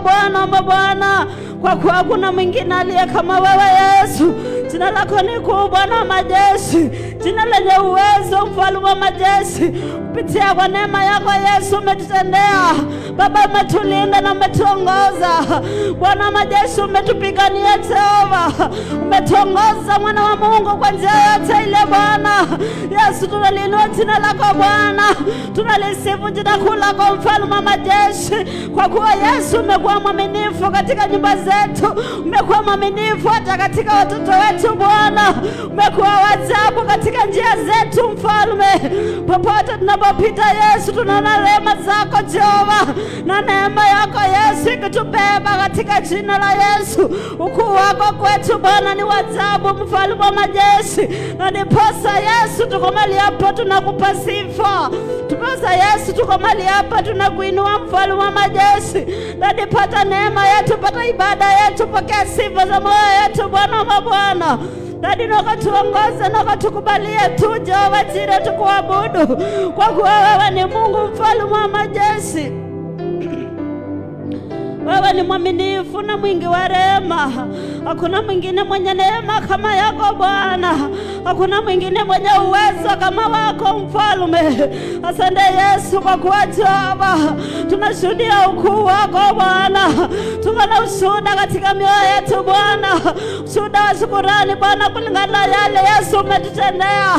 Bwana wa mabwana, kwa kuwa hakuna mwingine aliye kama wewe Yesu. Jina lako ni kuu, Bwana wa majeshi, jina lenye uwezo, mfalme wa majeshi. Kupitia kwa neema yako Yesu umetutendea Baba, umetulinda na umetuongoza. Bwana wa majeshi, umetupigania Jehova, umetuongoza mwana wa Mungu kwa njia yote ile Bwana Yesu. Tunalinua jina lako Bwana, tunalisifu jina kuu lako mfalme wa majeshi, kwa kuwa Yesu umekuwa mwaminifu katika nyumba zetu, umekuwa mwaminifu hata katika watoto wetu Bwana, umekuwa wajabu katika njia zetu mfalme. Popote tunapopita Yesu tunaona rehema zako Jehova, na neema yako Yesu ikitubeba katika jina la Yesu. Ukuu wako kwetu Bwana ni wajabu mfalme wa majeshi, na ndiposa Yesu tuko mahali hapa tunakupa sifa. Tuposa Yesu tuko mahali hapa tunakuinua mfalme wa majeshi, na ndipata neema yetu, pata ibada yetu, pokea sifa za moyo yetu Bwana wa mabwana. Dadi noko tuongoze, noko tukubalie tu Jehova Jire tukuabudu, kwa kuwa wewe ni Mungu mfalme wa majeshi. Wewe ni mwaminifu na mwingi wa rehema. Hakuna mwingine mwenye neema kama yako Bwana, hakuna mwingine mwenye uwezo kama wako mfalme. Asante Yesu kwa kuwa Jehova tunashuhudia ukuu wako Bwana. Tuko na ushuhuda katika mioyo yetu Bwana, ushuhuda wa shukrani Bwana kulingana na yale Yesu umetutendea.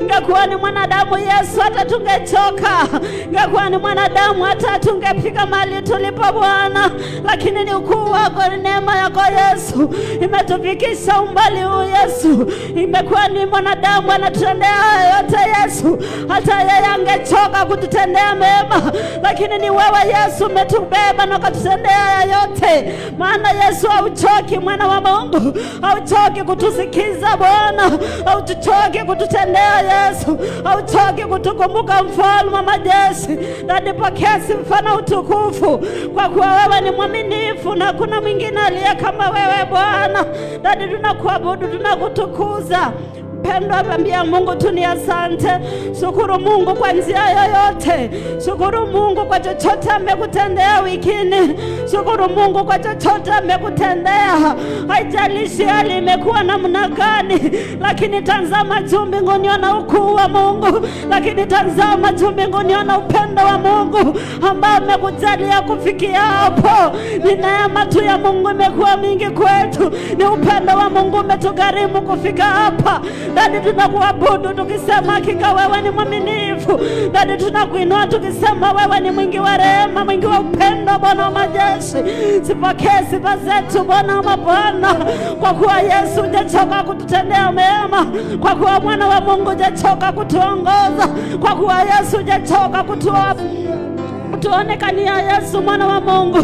Ingekuwa ni mwanadamu Yesu hata tungechoka, ingekuwa ni mwanadamu hata tungefika mahali tulipo Bwana, lakini ni ukuu wako, ni neema yako Yesu imetufikisha umbali huu Yesu. Imekuwa ni mwanadamu anatutendea yote Yesu, hata yeye angechoka kututendea mema, lakini ni wewe Yesu umetubeba na kututendea yote. Maana Yesu hauchoki, mwana wa Mungu, hauchoki kutusikiza Bwana, hauchoki kututendea Yesu, hauchoki kutukumbuka mfalme wa majeshi. Na nipokea sifa na utukufu, kwa kuwa wewe ni mwaminifu na kuna mwingine aliye kama wewe Bwana. Dadi tunakuabudu, tunakutukuza. Mpendwa, ambia Mungu tu ni asante. Shukuru Mungu kwa njia yoyote. Shukuru Mungu kwa chochote amekutendea wikini. Shukuru Mungu kwa chochote amekutendea. Haijalishi hali imekuwa namna gani, lakini tazama juu mbinguni ona ukuu wa Mungu. Lakini tazama juu mbinguni ona upendo wa Mungu ambao amekujalia kufikia hapo. Ni neema tu ya Mungu imekuwa mingi kwetu. Ni upendo wa Mungu umetugharimu kufika hapa. Dadi tunakuabudu tukisema hakika wewe ni mwaminifu. Dadi tunakuinua tukisema wewe ni mwingi wa rehema, mwingi wa upendo Bwana wa majeshi. Sipokee sifa zetu Bwana wa mabwana, kwa kuwa Yesu hujachoka kututendea mema, kwa kuwa mwana wa Mungu hujachoka kutuongoza, kwa kuwa Yesu hujachoka tuonekania Yesu mwana wa Mungu.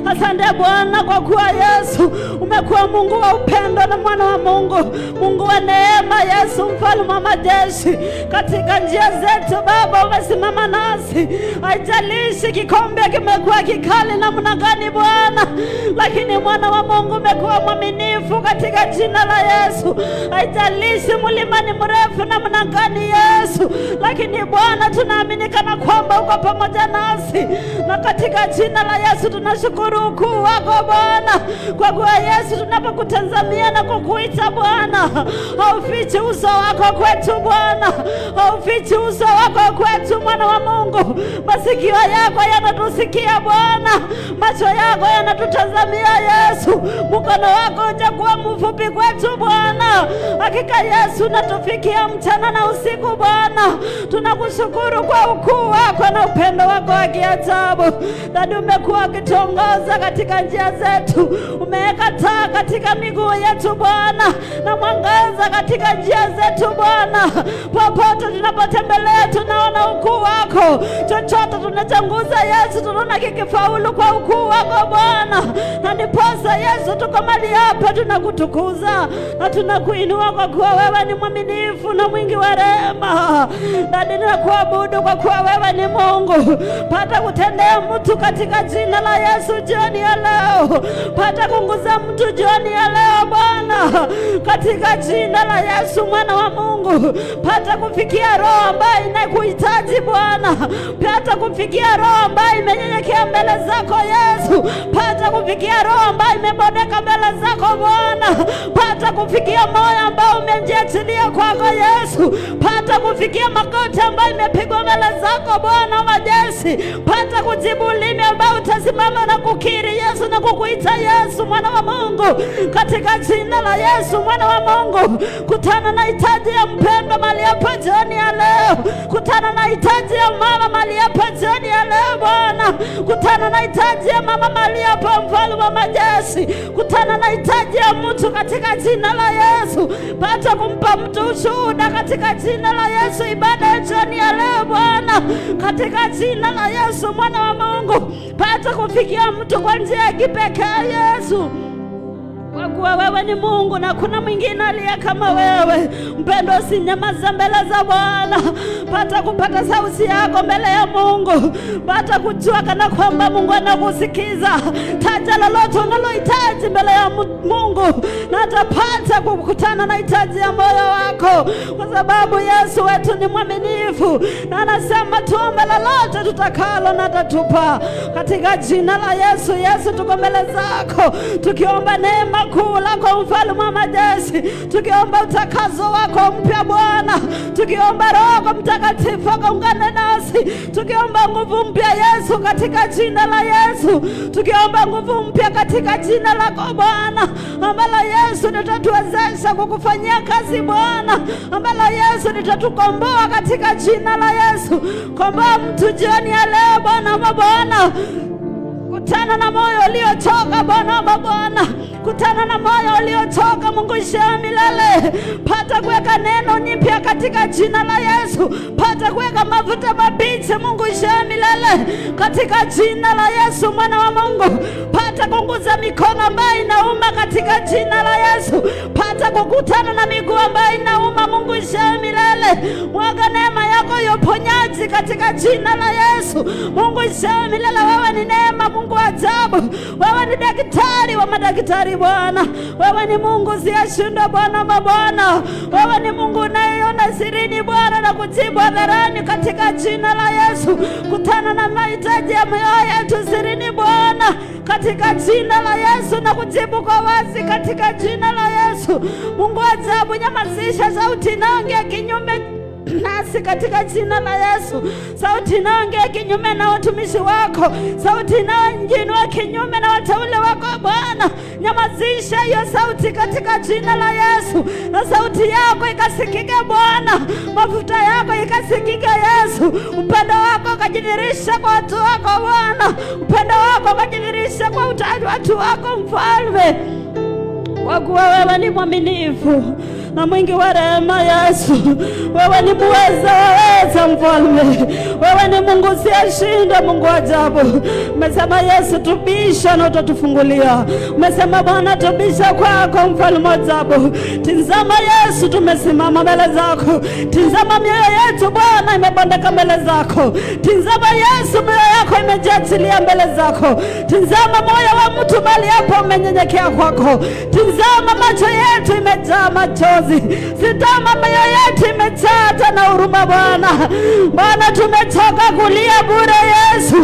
Asante Bwana kwa kuwa Yesu umekuwa Mungu wa upendo na mwana wa Mungu, Mungu wa neema Yesu mfalme wa majeshi. Katika njia zetu Baba umesimama nasi. Haijalishi kikombe kimekuwa kikali namna gani Bwana, lakini mwana wa Mungu umekuwa mwaminifu katika jina la Yesu. Haijalishi mlima ni mrefu namna gani Yesu, lakini Bwana tunaamini kana kwamba uko pamoja nasi. Na katika jina la Yesu tunashukuru ukuu wako Bwana, kwa kuwa Yesu tunapokutazamia na kukuita Bwana, haufichi uso wako kwetu Bwana, haufichi uso wako kwetu mwana wa Mungu. Masikio yako yanatusikia Bwana, macho yako yanatutazamia Yesu, mkono wako hujakuwa mfupi kwetu Bwana. Hakika Yesu natufikia mchana na usiku Bwana. Tunakushukuru kwa ukuu wako na upendo wako wa kiajabu. Dadi umekuwa ukituongoza katika njia zetu, umeweka taa katika miguu yetu Bwana, na mwangaza katika njia zetu Bwana. Popote tunapotembelea tunaona ukuu wako. Chochote tunachanguza Yesu tunaona kikifaulu kwa ukuu wako Bwana. Na ndiposa Yesu tuko mahali hapa tunakutukuza na tunakuinua, kwa kuwa wewe ni mwaminifu na mwingi wa rehema. Dadi nakuabudu kwa kuwa wewe ni Mungu. Pata kutendea mtu katika jina la Yesu jioni ya leo. Pata kunguza mtu jioni ya leo Bwana, katika jina la Yesu mwana wa Mungu. Pata kufikia roho ambayo inakuhitaji Bwana. Pata kufikia roho ambayo imenyenyekea mbele zako Yesu. Pata pata kufikia roho ambayo imebondeka mbele zako Bwana, pata kufikia moyo ambao umejiachilia kwako Yesu, pata kufikia magoti ambayo imepigwa mbele zako Bwana majeshi, pata kujibu ulimi ambao utasimama na kukiri Yesu na kukuita Yesu mwana wa Mungu, katika jina la Yesu mwana wa Mungu. Kutana na hitaji ya mpendo mahali hapa jioni ya leo, kutana na hitaji ya mama mahali hapa jioni ya leo Bwana, kutana na hitaji ya mama mahali hapa mfalme wa majeshi, kutana na hitaji ya mtu katika jina la Yesu, pata kumpa mtu ushuhuda katika jina la Yesu ibada ya jioni ya leo Bwana, katika jina la Yesu mwana wa Mungu, pata kufikia mtu kwa njia ya kipekee Yesu, kwa kuwa wewe ni Mungu na kuna mwingine aliye kama wewe. Mpendo, usinyamaze mbele za Bwana, pata kupata sauti yako mbele ya Mungu, pata kujua kana kwamba Mungu anakusikiza. Taja lolote unalohitaji mbele ya Mungu na atapata kukutana na hitaji ya moyo wako, kwa sababu Yesu wetu ni mwaminifu na anasema tuombe lolote tutakalo na atatupa. Katika jina la Yesu, Yesu tuko mbele zako tukiomba neema kuu lako mfalme wa majeshi, tukiomba utakazo wako mpya Bwana, tukiomba Roho Mtakatifu akaungane nasi, tukiomba nguvu mpya Yesu katika jina la Yesu, tukiomba nguvu mpya katika jina lako Bwana, ambalo Yesu litatuwezesha kukufanyia kazi Bwana, ambalo Yesu litatukomboa katika jina la Yesu. Komboa mtu jioni ya leo Bwana mabwana, kutana na moyo uliochoka Bwana mabwana, kutana na moyo uliochoka Mungu ishia milele, pata kuweka neno nyipya katika jina la Yesu, pata kuweka mafuta mabichi Mungu ishia milele katika jina la Yesu mwana wa Mungu, pata kunguza mikono ambayo inauma katika jina la Yesu, pata kukutana na miguu ambayo inauma Mungu ishia milele, mwaga neema yako ya uponyaji katika jina la Yesu Mungu ishia milele. Wewe ni neema Mungu wa ajabu, wewe ni daktari wa madaktari Bwana, wewe ni Mungu usiyeshindwa Bwana mabwana, wewe ni Mungu unayeona sirini Bwana na kujibu hadharani katika jina la Yesu. Kutana na mahitaji ya mioyo yetu sirini Bwana katika jina la Yesu na kujibu kwa wazi katika jina la Yesu. Mungu ajabu, nyamazisha sauti inaongea kinyume nasi katika jina la Yesu, sauti inaongea kinyume na watumishi wako, sauti inaongea kinyume na wateule wako Bwana, nyamazisha hiyo sauti katika jina la Yesu, na sauti yako ikasikike Bwana, mafuta yako ikasikike Yesu, upendo wako kajidhihirisha kwa watu wako Bwana, upendo wako kajidhihirisha kwa watu wako mfalme, kwa kuwa wewe ni mwaminifu na mwingi wa rehema Yesu, wewe ni muweza waweza mfalme, wewe ni Mungu usiyeshindwa, Mungu ajabu. Umesema Yesu tubisha na utatufungulia, umesema Bwana tubisha kwako mfalme ajabu. Tazama Yesu, tumesimama mbele zako, tazama mioyo yetu Bwana imebondeka mbele zako, tazama Yesu mioyo yako imejiachilia mbele zako, tazama moyo wa mtu bali hapo umenyenyekea kwako, tazama macho yetu imejaa machozi, sitama mioyo yetu imejaa tena huruma Bwana. Bwana tumechoka kulia bure Yesu,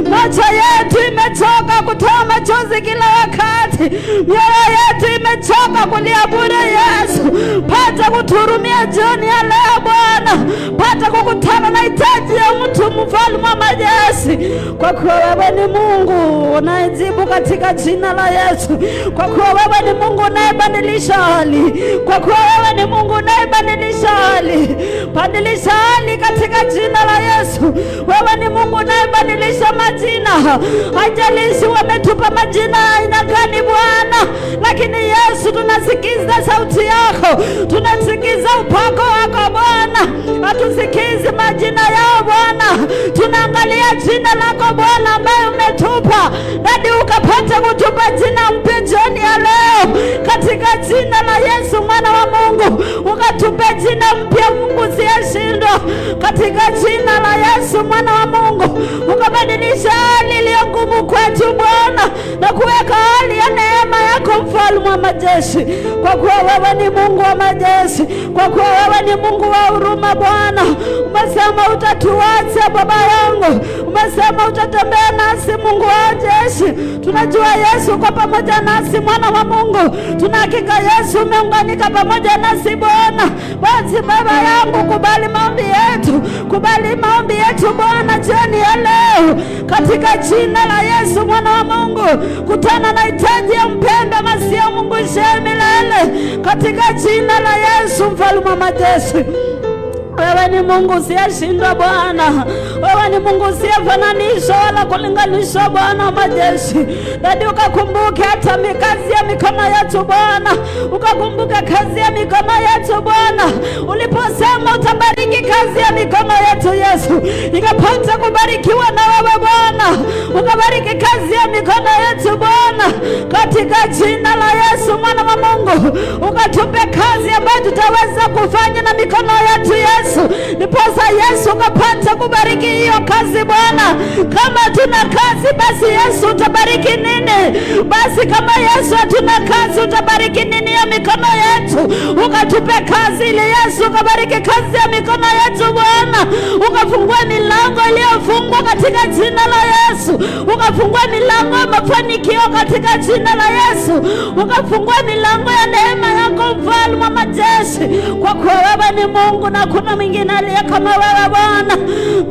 macho yetu imechoka kutoa machozi kila wakati, mioyo yetu imechoka kulia bure Yesu, pata kuturumia jioni ya leo Bwana, pata kukutana na hitaji ya mtu mfalme wa majeshi, kwa kuwa wewe ni Mungu unayejibu katika jina la Yesu, kwa kuwa wewe ni Mungu unayebadilisha hali, kwa kuwa wewe ni Mungu unayebadilisha hali, badilisha hali katika jina la Yesu. Wewe ni Mungu unayebadilisha majina, haijalishi wametupa majina aina gani Bwana, lakini Yesu tunasikiza sauti yako, tunasikiza upako wako Bwana, hatusikizi majina yao Bwana, tunaangalia jina lako Bwana ambaye umetupa, hadi ukapata kutupa jina mpya jioni ya leo katika jina la Yesu mwana wa Mungu, ukatupe jina mpya Mungu usiyeshindwa katika jina la Yesu mwana wa Mungu, ukabadilisha hali iliyo ngumu kwetu Bwana na kuweka hali ya neema yako mfalme wa majeshi, kwa kuwa wewe ni Mungu wa majeshi, kwa kuwa wewe ni Mungu wa huruma Bwana. Umesema utatuacha Baba yangu, umesema utatembea nasi Mungu wa jeshi. Tunajua Yesu kwa pamoja nasi, mwana wa Mungu. Tunahakika Yesu umeunganika pamoja nasi Bwana. Basi Baba yangu, kubali maombi yetu, kubali maombi yetu Bwana jioni ya leo, katika jina la Yesu mwana wa Mungu. Kutana na hitaji ya mpendwa Masia Mungu milele, katika jina la Yesu mfalme wa majeshi. Wewe ni Mungu usiyeshindwa Bwana. Wewe ni Mungu usiyefananishwa wala kulinganishwa Bwana wa majeshi. Dadi, ukakumbuke hata kazi ya mikono yetu Bwana. Ukakumbuke kazi ya mikono yetu Bwana. Uliposema utabariki kazi ya mikono yetu Yesu, ikapata kubarikiwa na wewe Bwana. Ukabariki kazi ya mikono yetu Bwana, katika jina la Yesu mwana wa Mungu. Ukatupe kazi ambayo tutaweza kufanya na mikono yetu Yesu. Niposa Yesu ukapata kubariki hiyo kazi Bwana. Kama tuna kazi basi Yesu utabariki nini? Basi kama Yesu hatuna kazi utabariki nini ya mikono yetu? Ukatupe kazi ili Yesu ukabariki kazi ya mikono yetu Bwana. Ukafungue milango iliyofungwa katika jina la Yesu. Ukafungue milango ya mafanikio katika jina la Yesu. Ukafungue milango ya neema yako mfalme wa majeshi, kwa kuwa wewe ni Mungu na kuna mwingine aliye kama wewe Bwana.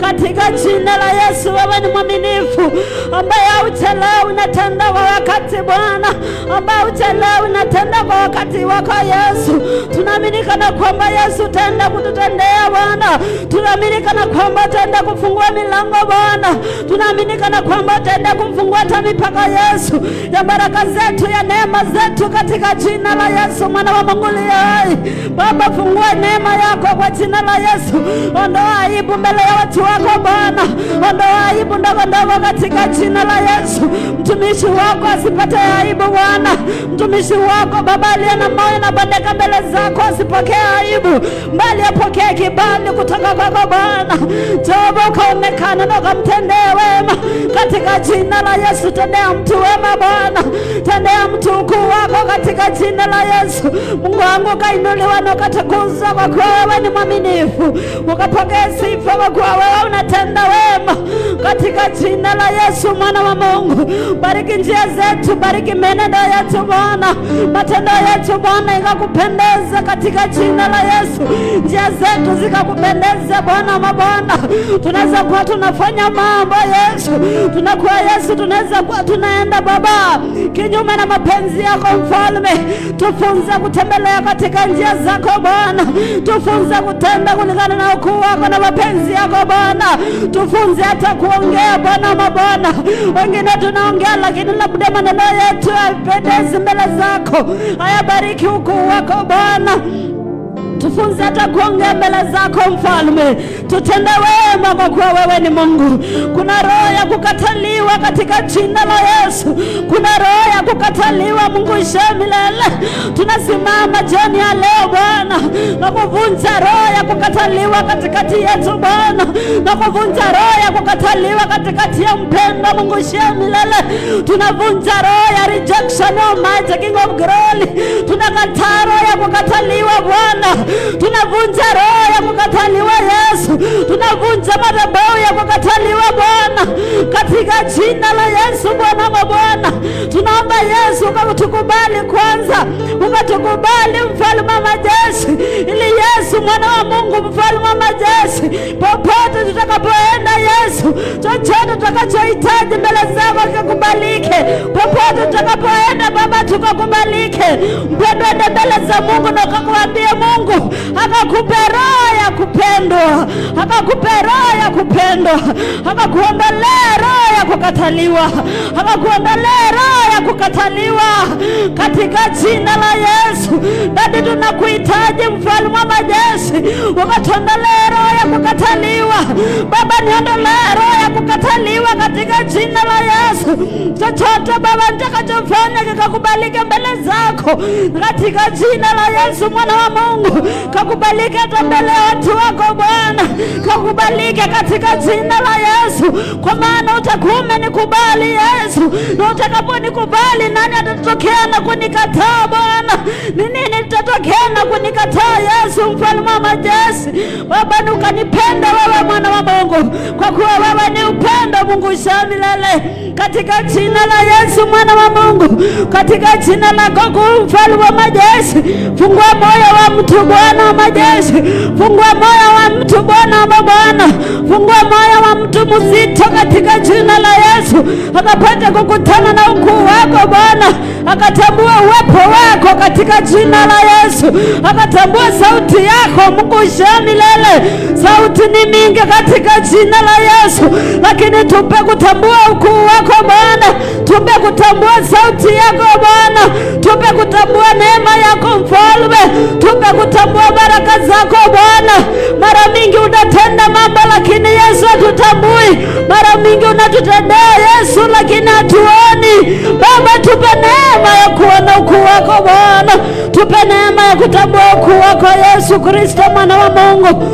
Katika jina la Yesu, wewe ni mwaminifu, ambaye hauchelewi, unatenda kwa wakati Bwana, ambaye hauchelewi, unatenda kwa wakati wako Yesu. Tunaamini kana kwamba Yesu utaenda kututendea Bwana. Tunaamini kana kwamba utaenda kufungua milango Bwana. Tunaamini kana kwamba utaenda kufungua hata mipaka Yesu ya baraka zetu, ya neema zetu, katika jina la Yesu mwana wa Mungu aliye hai. Baba, fungua neema yako kwa jina la Yesu. Ondoa aibu mbele ya watu wako Bwana. Ondoa aibu ndogo ndogo katika jina la Yesu. Mtumishi wako asipate aibu Bwana. Mtumishi wako Baba aliye na moyo na badaka mbele zako asipokee aibu, bali apokee kibali kutoka kwako Bwana. Jehova, ukaonekana na ukamtendee wema katika jina la Yesu. Tendea mtu wema Bwana. Tendea mtu ukuu wako katika jina la Yesu. Mungu wangu, kainuliwa na ukatukuzwa, kwa kuwa wewe ni mwaminifu. Ukapokea sifa kwa kuwa wewe unatenda wema katika jina la Yesu mwana wa Mungu. Bariki njia zetu, bariki menendo yetu Bwana. Matendo yetu Bwana ikakupendeza katika jina la Yesu. Njia zetu zikakupendeza Bwana mabwana. Tunaweza kuwa tunafanya mambo Yesu, tunakuwa Yesu, tunaweza kuwa tunaenda Baba kinyume na mapenzi yako mfalme. Tufunze kutembelea katika njia zako Bwana. Tufunze kutenda kulingana na ukuu wako na mapenzi yako Bwana. Tufunze hata kuongea Bwana mabwana. Wengine tunaongea lakini labda maneno yetu hayapendezi mbele zako. Hayabariki ukuu wako Bwana. Tufunze hata kuongea mbele zako mfalme. Tutende wema kwa kuwa wewe ni Mungu. Kuna roho ya kukataliwa katika jina la Yesu. Kuna roho ya kukataliwa Mungu milele. Tunasimama jioni ya leo Bwana na kuvunja roho ya kukataliwa katikati yetu Bwana, na kuvunja roho ya kukataliwa katikati ya mpendwa Mungu milele. Tunavunja roho ya rejection, Almighty King of Glory. Tunakataa roho ya kukataliwa Bwana. Tunavunja roho ya kukataliwa Yesu. Tunavunja madhabahu ya kukataliwa Bwana katika jina la Yesu Bwana wa Bwana. Tunaomba Yesu ukatukubali kwanza, ukatukubali mfalme wa majeshi, ili Yesu mwana wa Mungu mfalme wa majeshi, popote tutakapoenda Yesu, chochote tutakachohitaji mbele zako kikubalike. Popote tutakapoenda Baba tukakubalike. Mpendwa, enda mbele za Mungu na ukakuambie Mungu akakupe roho ya kupendwa, akakupe roho ya kupendwa, akakuondolee roho ya kukataliwa, akakuondolee roho ya kukataliwa katika jina la Yesu. Dadi, tunakuhitaji mfalme wa majeshi, ukatuondolee roho ya kukataliwa Baba. Niondolee roho ya kukataliwa katika jina la Yesu. Chochote Baba nitakachofanya kikakubalike mbele zako katika jina la Yesu mwana wa Mungu. Kakubalike hata mbele ya watu wako Bwana. Kakubalike katika jina la Yesu, kwa maana utakuwa umenikubali Yesu, na utakaponikubali na nani atatokea na kunikataa Bwana? Ni nini litatokea na kunikataa Yesu mfalme wa majeshi? Baba ukanipenda wewe mwana wa Mungu, kwa kuwa wewe ni upendo Mungu shamilele. Katika jina la Yesu mwana wa Mungu, katika jina lako mfalme wa majeshi, fungua moyo wa mtu Bwana wa majeshi, fungua moyo wa mtu Bwana wa Bwana, fungua moyo wa mtu mzito katika jina la Yesu, akapata kukutana na ukuu wako Bwana, akatambua uwepo wako katika jina la Yesu, akatambua sauti yako Mungu shamilele. Sauti ni mingi katika jina la Yesu, lakini tupe kutambua ukuu wako Bwana, tupe kutambua sauti yako Bwana, tupe kutambua neema yako mfalme, tupe kutambua baraka zako Bwana. Mara mingi unatenda mambo lakini Yesu hatutambui, mara mingi unatutendea Yesu lakini hatuoni. Baba tupe neema ya kuona ukuu wako Bwana, tupe neema ya kutambua ukuu wako Yesu Kristo mwana wa Mungu,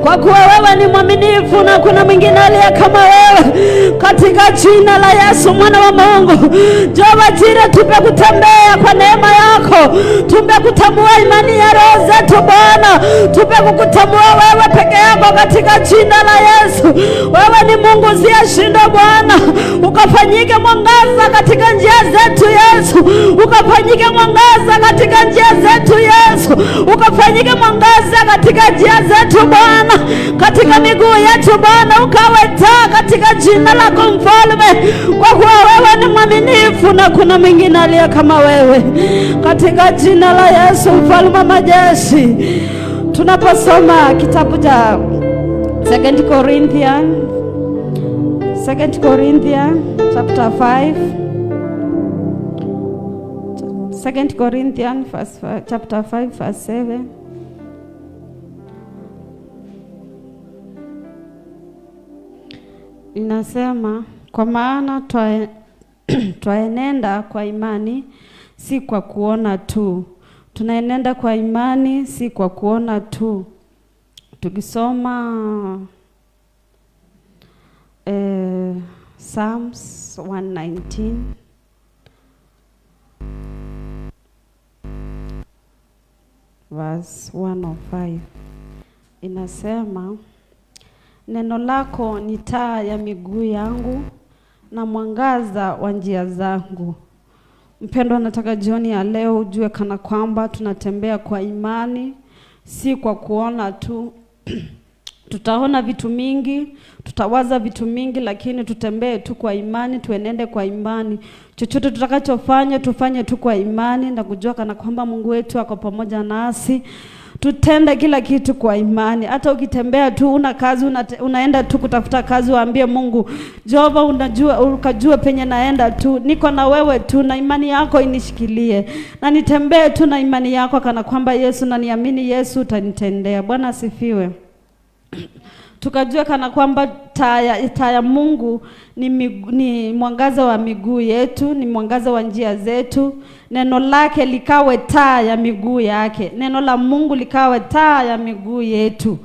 kwa kuwa wewe ni mwaminifu na kuna mwingine aliye kama wewe. Katika jina la Yesu mwana wa Mungu, Jehova Jireh, tupe kutembea kwa neema yako, tupe kutambua imani ya roho zetu Bwana, tupe kukutambua wewe peke yako katika jina la Yesu. Wewe ni Mungu usiyeshindwa Bwana, ukafanyike mwangaza katika njia zetu Yesu, ukafanyike mwangaza katika njia zetu Yesu, ukafanyike mwangaza katika njia zetu Bwana, katika miguu yetu Bwana, ukawe taa katika jina lako mfalme, kwa kuwa wewe ni mwaminifu na kuna mwingine aliye kama wewe. Katika jina la Yesu mfalme wa majeshi, tunaposoma kitabu cha 2 Corinthians chapter 5, 2 Corinthians chapter 5 verse 7, inasema, kwa maana twaenenda kwa imani si kwa kuona tu. Tunaenenda kwa imani si kwa kuona tu. Tukisoma Psalms 119 verse 105 inasema, neno lako ni taa ya miguu yangu na mwangaza wa njia zangu. Mpendwa, nataka jioni ya leo ujue kana kwamba tunatembea kwa imani si kwa kuona tu. Tutaona vitu mingi, tutawaza vitu mingi, lakini tutembee tu kwa imani, tuenende kwa imani. Chochote tutakachofanya tufanye tu kwa imani na kujua kana kwamba Mungu wetu ako pamoja nasi. Tutende kila kitu kwa imani. Hata ukitembea tu una kazi, unaenda tu kutafuta kazi, waambie Mungu, Jehova, unajua, ukajua penye naenda tu, niko na wewe tu, na imani yako inishikilie, na nitembee tu na imani yako kana kwamba Yesu, na niamini Yesu utanitendea. Bwana asifiwe. Tukajua kana kwamba taa ya Mungu ni mwangaza wa miguu yetu, ni mwangaza wa njia zetu. Neno lake likawe taa ya miguu yake, neno la Mungu likawe taa ya miguu yetu.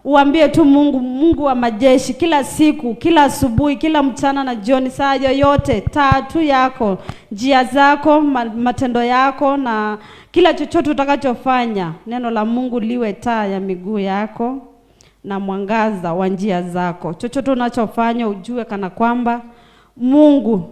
Uambie tu Mungu wa majeshi, kila siku, kila asubuhi, kila mchana na jioni, saa yoyote, taa tu yako, njia zako, matendo yako, na kila chochote utakachofanya, neno la Mungu liwe taa ya miguu yako na mwangaza wa njia zako. Chochote unachofanya ujue kana kwamba Mungu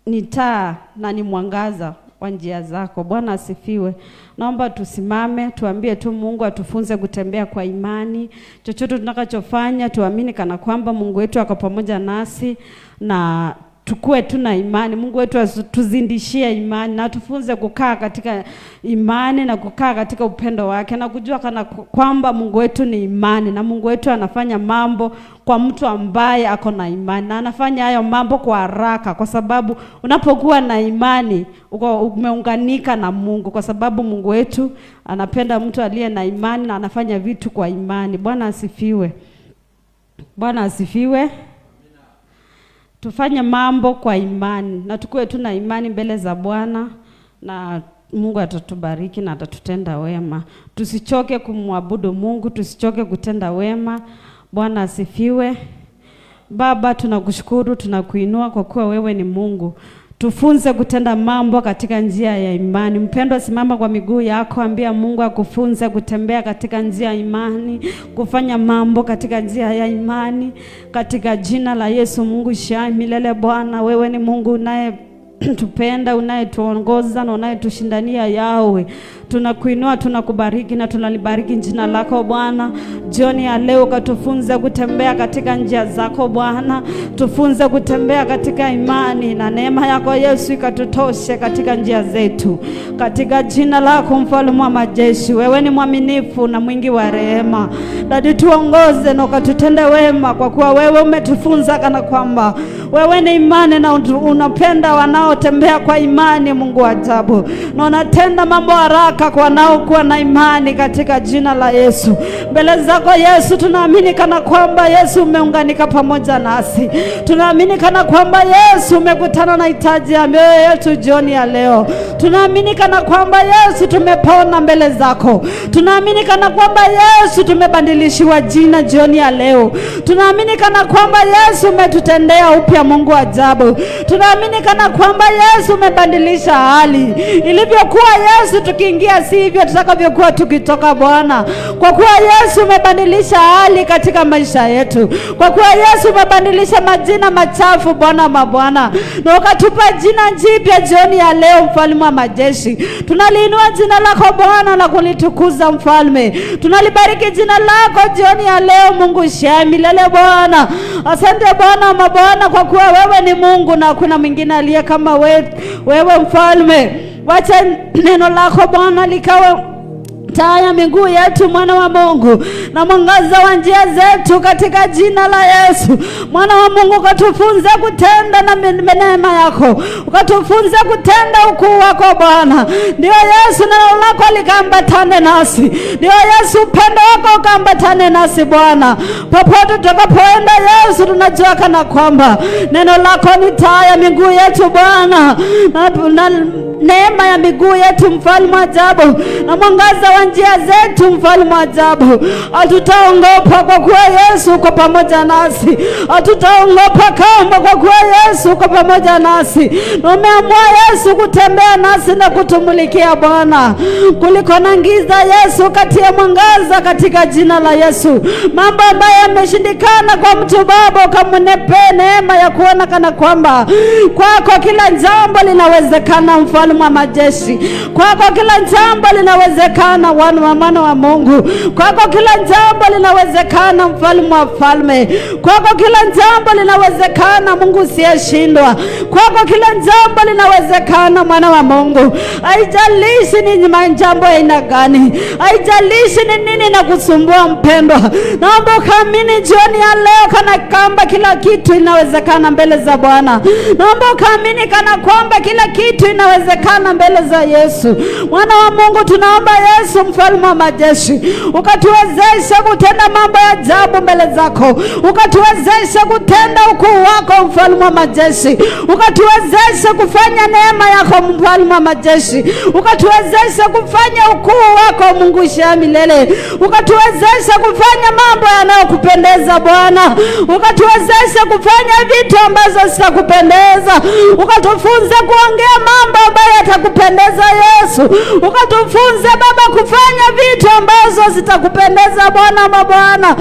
ni taa na ni mwangaza wa njia zako. Bwana asifiwe. Naomba tusimame, tuambie tu Mungu atufunze kutembea kwa imani. Chochote tunachofanya tuamini kana kwamba Mungu wetu ako pamoja nasi, na tukue tuna imani. Mungu wetu tuzindishie imani, na tufunze kukaa katika imani na kukaa katika upendo wake, na kujua kana kwamba Mungu wetu ni imani, na Mungu wetu anafanya mambo kwa mtu ambaye ako na imani, na anafanya hayo mambo kwa haraka, kwa sababu unapokuwa na imani umeunganika na Mungu, kwa sababu Mungu wetu anapenda mtu aliye na imani na anafanya vitu kwa imani. Bwana asifiwe. Bwana asifiwe. Tufanye mambo kwa imani, na tukue tuna imani mbele za Bwana, na Mungu atatubariki na atatutenda wema. Tusichoke kumwabudu Mungu, tusichoke kutenda wema. Bwana asifiwe. Baba, tunakushukuru, tunakuinua kwa kuwa wewe ni Mungu. Tufunze kutenda mambo katika njia ya imani. Mpendwa, simama kwa miguu yako, ambia Mungu akufunze kutembea katika njia ya imani, kufanya mambo katika njia ya imani, katika jina la Yesu. Mungu shai milele Bwana, wewe ni Mungu unaye tupenda, unayetuongoza na unayetushindania. Yawe tunakuinua, tunakubariki na tunalibariki jina lako Bwana. Jioni ya leo katufunze kutembea katika njia zako Bwana, tufunze kutembea katika imani, na neema yako Yesu ikatutoshe katika njia zetu, katika jina lako Mfalme wa majeshi. Wewe ni mwaminifu na mwingi wa rehema. Dadi, tuongoze na ukatutende wema, kwa kuwa wewe umetufunza kana kwamba wewe ni imani na unapenda wanaotembea kwa imani. Mungu wa ajabu, na unatenda mambo haraka kwa wanaokuwa na imani, katika jina la Yesu. Mbele zako Yesu tunaamini kana kwamba Yesu umeunganika pamoja nasi. Tunaamini kana kwamba Yesu umekutana na hitaji ya mioyo yetu jioni ya leo. Tunaamini kana kwamba Yesu tumepona mbele zako. Tunaamini kana kwamba Yesu tumebadilishiwa jina jioni ya leo. Tunaamini kana kwamba Yesu umetutendea upya. Mungu ajabu, tunaamini kana kwamba Yesu umebadilisha hali. Ilivyokuwa Yesu tukiingia sivyo tutakavyokuwa tukitoka Bwana, kwa kuwa Yesu umebadilisha hali katika maisha yetu, kwa kuwa Yesu umebadilisha majina machafu Bwana mabwana, na ukatupa jina jipya jioni ya leo. Mfalme wa majeshi, tunaliinua jina lako Bwana na kulitukuza Mfalme. Tunalibariki jina lako jioni ya leo. Mungu shai milele Bwana. Asante Bwana mabwana, kwa kuwa wewe ni Mungu na hakuna mwingine aliye kama wewe Mfalme. Wacha neno lako Bwana likawa taa ya miguu yetu, mwana wa Mungu, na mwangaza wa njia zetu, katika jina la Yesu. Mwana wa Mungu, ukatufunze kutenda na neema yako, ukatufunze kutenda ukuu wako Bwana. Ndio Yesu, neno lako likaambatane nasi. Ndio Yesu, upendo wako ukaambatane nasi Bwana. Popote tutakapoenda Yesu, tunajua kana kwamba neno lako ni taa ya miguu yetu Bwana, na neema ya miguu yetu Mfalme ajabu, na mwangaza wa njia zetu Mfalme ajabu. Hatutaogopa kwa kuwa Yesu uko pamoja nasi. Hatutaogopa kama, kwa kuwa Yesu uko pamoja nasi. Na umeamua Yesu kutembea nasi na kutumulikia Bwana, kuliko na giza Yesu katia mwangaza, katika jina la Yesu. Mambo ambayo yameshindikana kwa mtu Baba, ukamnepe neema ya kuona kana kwamba kwako kila jambo linawezekana. Mfalme wa majeshi, kwako kila jambo linawezekana. Mwana wa Mungu, kwako kila jambo linawezekana. Mfalme wa falme, kwako kila jambo linawezekana. Mungu usiyeshindwa, kwako kila jambo linawezekana. Mwana wa Mungu, haijalishi ni jambo aina gani, haijalishi ni nini na kusumbua mpendwa, naomba ukaamini jioni ya leo kana kwamba kila kitu inawezekana mbele za Bwana. Naomba ukaamini kana kwamba kila kitu inawezekana mbele za Yesu. Mwana wa Mungu, tunaomba Yesu Mfalme wa majeshi, ukatuwezesha kutenda mambo ya ajabu mbele zako, ukatuwezesha kutenda ukuu wako Mfalme wa majeshi, ukatuwezesha kufanya neema yako Mfalme wa majeshi, ukatuwezesha kufanya ukuu wako Mungu shia milele, ukatuwezesha kufanya mambo yanayokupendeza Bwana, ukatuwezesha kufanya vitu ambazo sitakupendeza, ukatufunza kuongea mambo ambayo yatakupendeza Yesu, ukatufunza Baba kufanya vitu ambazo zitakupendeza Bwana mabwana,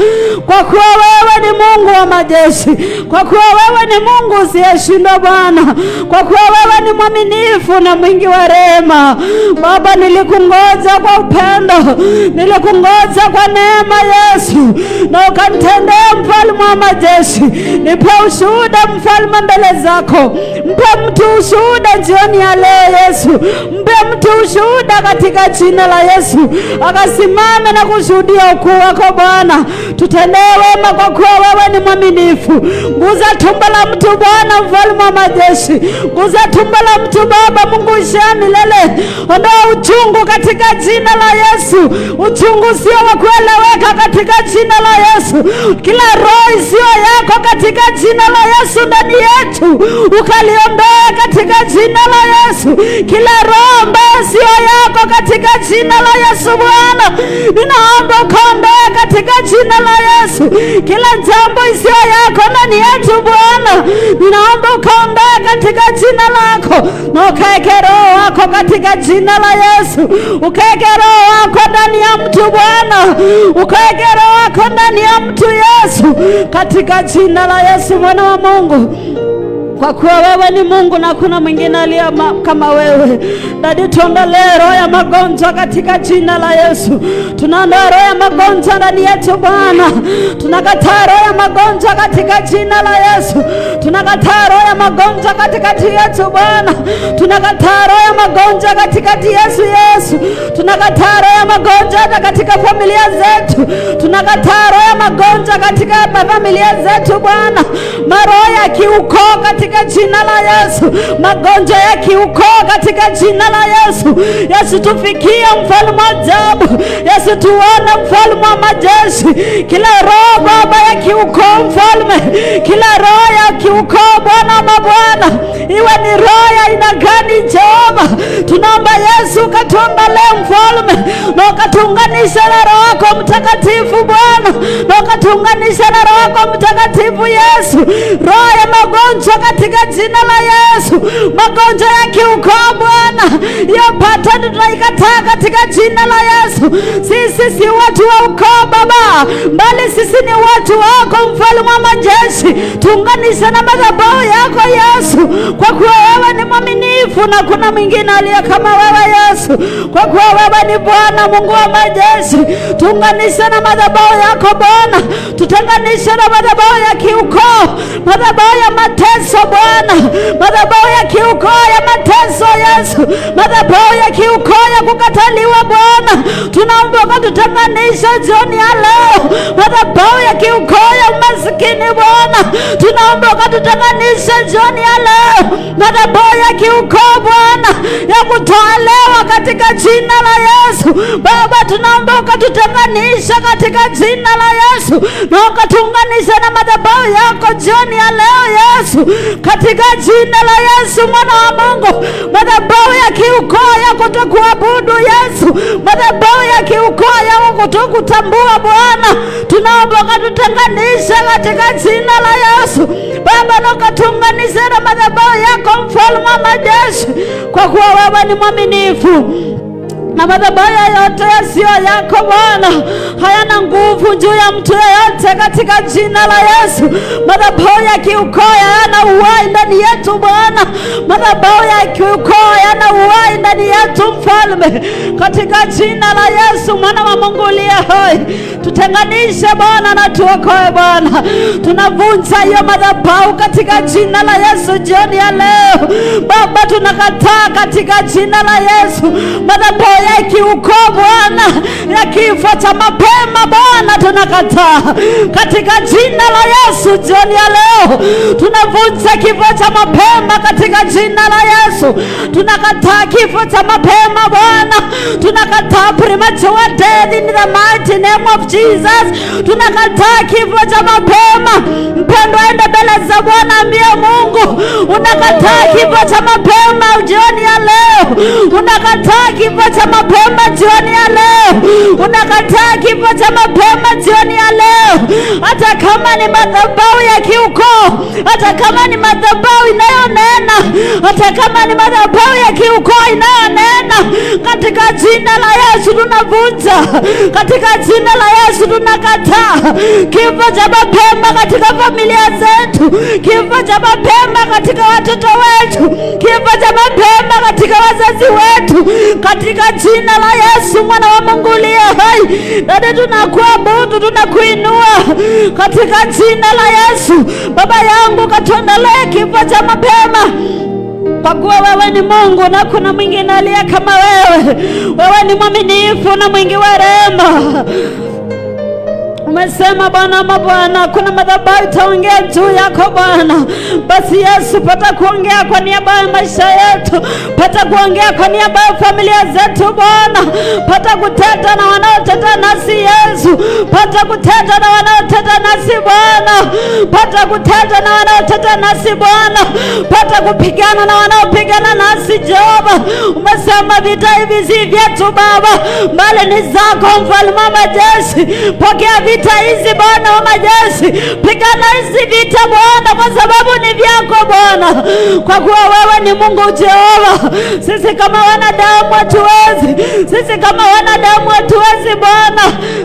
kwa kuwa wewe ni Mungu wa majeshi, kwa kuwa wewe ni Mungu usiyeshindwa Bwana, kwa kuwa wewe ni mwaminifu na mwingi wa rehema. Baba, nilikungoja kwa upendo, nilikungoja kwa neema Yesu, na ukanitendea Mfalme wa majeshi. Nipe ushuhuda Mfalme mbele zako, mpe mtu ushuhuda jioni ya leo Yesu, mpe mtu ushuhuda katika jina la Yesu, akasimame na kushuhudia ukuu wako Bwana. Tutendee wema kwa kuwa wewe ni mwaminifu. Nguza tumbo la mtu Bwana Mfalme wa majeshi, nguza tumbo la mtu Baba Mungu shia milele. Ondoa uchungu katika jina la Yesu, uchungu sio wa kueleweka katika jina la Yesu. Kila roho sio yako katika jina la Yesu ndani yetu, ukaliondoa katika jina la Yesu. kila roho ambayo sio yako katika jina la Yesu Bwana, ninaomba ukaondoe katika jina la Yesu. Kila jambo isiyo yako ndani yetu Bwana, ninaomba ukaondoe katika jina lako, na ukaeke roho wako katika jina la Yesu. Ukaeke roho wako ndani ya mtu Bwana, ukaeke roho wako ndani ya mtu Yesu, katika jina la Yesu Mwana wa Mungu. Kwa kuwa wewe ni Mungu na kuna mwingine aliye kama wewe. Dadi, tuondolee roho ya magonjwa katika jina la Yesu. Tunaondoa roho ya magonjwa ndani yetu Bwana. Tunakataa roho ya magonjwa katika jina la Yesu. Tunakataa roho ya magonjwa katikati yetu Bwana. Tunakataa roho ya magonjwa katikati Yesu. Tunakataa roho ya magonjwa katika familia zetu. Tunakataa roho ya magonjwa katika familia zetu Bwana. Maroho ya kiukoo katika jina la Yesu. Magonjwa ya kiukoo katika jina la Yesu. Yesu, tufikie mfalme wa ajabu. Yesu, tuone mfalme wa majeshi. Kila roho Baba ya kiukoo mfalme, kila roho ya kiukoo Bwana mabwana, iwe ni roho ya aina gani Jehova, tunaomba Yesu ukatuondolee mfalme, na ukatuunganisha na Roho wako Mtakatifu Bwana, na ukatuunganisha na Roho wako Mtakatifu Yesu. Roho ya magonjwa katika jina la Yesu, magonjwa ya kiukoo Bwana, hiyo patani tunaikataa katika jina la Yesu. Sisi si watu wa ukoo Baba, bali sisi ni watu wako mfalme wa majeshi. Tuunganisha na madhabahu yako Yesu, kwa kuwa wewe ni mwaminifu na kuna mwingine aliye kama wewe Yesu. Kwa kuwa wewe ni Bwana Mungu wa majeshi, tuunganisha na madhabahu yako Bwana. Tutenganishe na madhabahu ya kiukoo, madhabahu ya mateso Bwana, madhabahu ya kiukoo ya mateso Yesu, madhabahu ya kiukoo ya kukataliwa Bwana. Tunaomba ukatutenganisha jioni ya leo, madhabahu ya kiukoo ya umasikini Bwana. Tunaomba ukatutenganisha jioni ya leo, madhabahu ya kiukoo Bwana ya kutolewa katika jina la Yesu. Baba, tunaomba ukatutenganisha katika jina la Yesu, na ukatuunganisha na madhabahu yako jioni ya leo Yesu, katika jina la Yesu Mwana wa Mungu. Madhabahu ya kiukoo ya kutokuabudu Yesu, madhabahu ya kiukoo ya kutokutambua Bwana, tunaomba ukatutenganisha katika jina la Yesu Baba, na ukatuunganisha na madhabahu yako mfalme wa majeshi, kwa kuwa wewe ni mwaminifu. Na madhabahu yote yasiyo yako Bwana hayana nguvu juu ya mtu yeyote katika jina la Yesu. Madhabahu ya kiukoo hayana uhai ndani yetu Bwana. Madhabahu ya kiukoo hayana uhai ndani yetu mfalme, katika jina la Yesu Mwana wa Mungu aliye hai. Tutenganishe Bwana na tuokoe Bwana. Tunavunja hiyo madhabahu katika jina la Yesu jioni ya leo Baba. Tunakataa katika jina la Yesu madhabahu ya kiukoo Bwana, ya kifo cha mapema Bwana, tunakataa katika jina la Yesu jioni ya leo. Tunavunja kifo cha mapema katika jina la Yesu. Tunakataa kifo cha mapema Bwana. Tunakataa premature death in the mighty name of Jesus. Tunakataa kifo cha mapema. Mpendwa, ende mbele za Bwana, ambia Mungu unakataa kifo cha mapema jioni ya leo. Unakataa kifo cha mapema jioni ya leo. Unakataa kifo cha mapema jioni ya leo. Hata kama ni madhabahu ya kiukoo, hata kama ni madhabahu inayonena, hata kama ni madhabahu ya kiukoo inayonena, katika jina la Yesu tunavunja. Katika jina la Yesu tunakataa kifo cha mapema katika familia zetu, kifo cha mapema katika watoto wetu, kifo cha mapema katika wazazi wetu, katika jina la Yesu Mwana wa Mungu aliye hai. Dada, tunakuabudu, tunakuinua katika jina la Yesu. Baba yangu, katuondolee kifo cha mapema, kwa kuwa wewe ni Mungu na kuna mwingine aliye kama wewe. Wewe ni mwaminifu na mwingi wa rehema. Umesema Bwana mabwana, kuna madhabahu itaongea juu yako Bwana. Basi Yesu, pata kuongea kwa niaba ya maisha yetu, pata kuongea kwa niaba ya familia zetu Bwana, pata kuteta na wanaoteta nasi Yesu, pata kuteta na wanaoteta nasi Bwana, pata kuteta na wanaoteta nasi Bwana, pata kupigana na wanaopigana nasi Jehova. Umesema vita hivi si vyetu Baba, bali ni zako Mfalme wa majeshi. Pokea vita hizi Bwana wa majeshi, pigana hizi vita Bwana, kwa sababu ni vyako Bwana, kwa kuwa wewe ni Mungu Jehova. Sisi kama wanadamu hatuwezi, sisi kama wanadamu hatuwezi Bwana,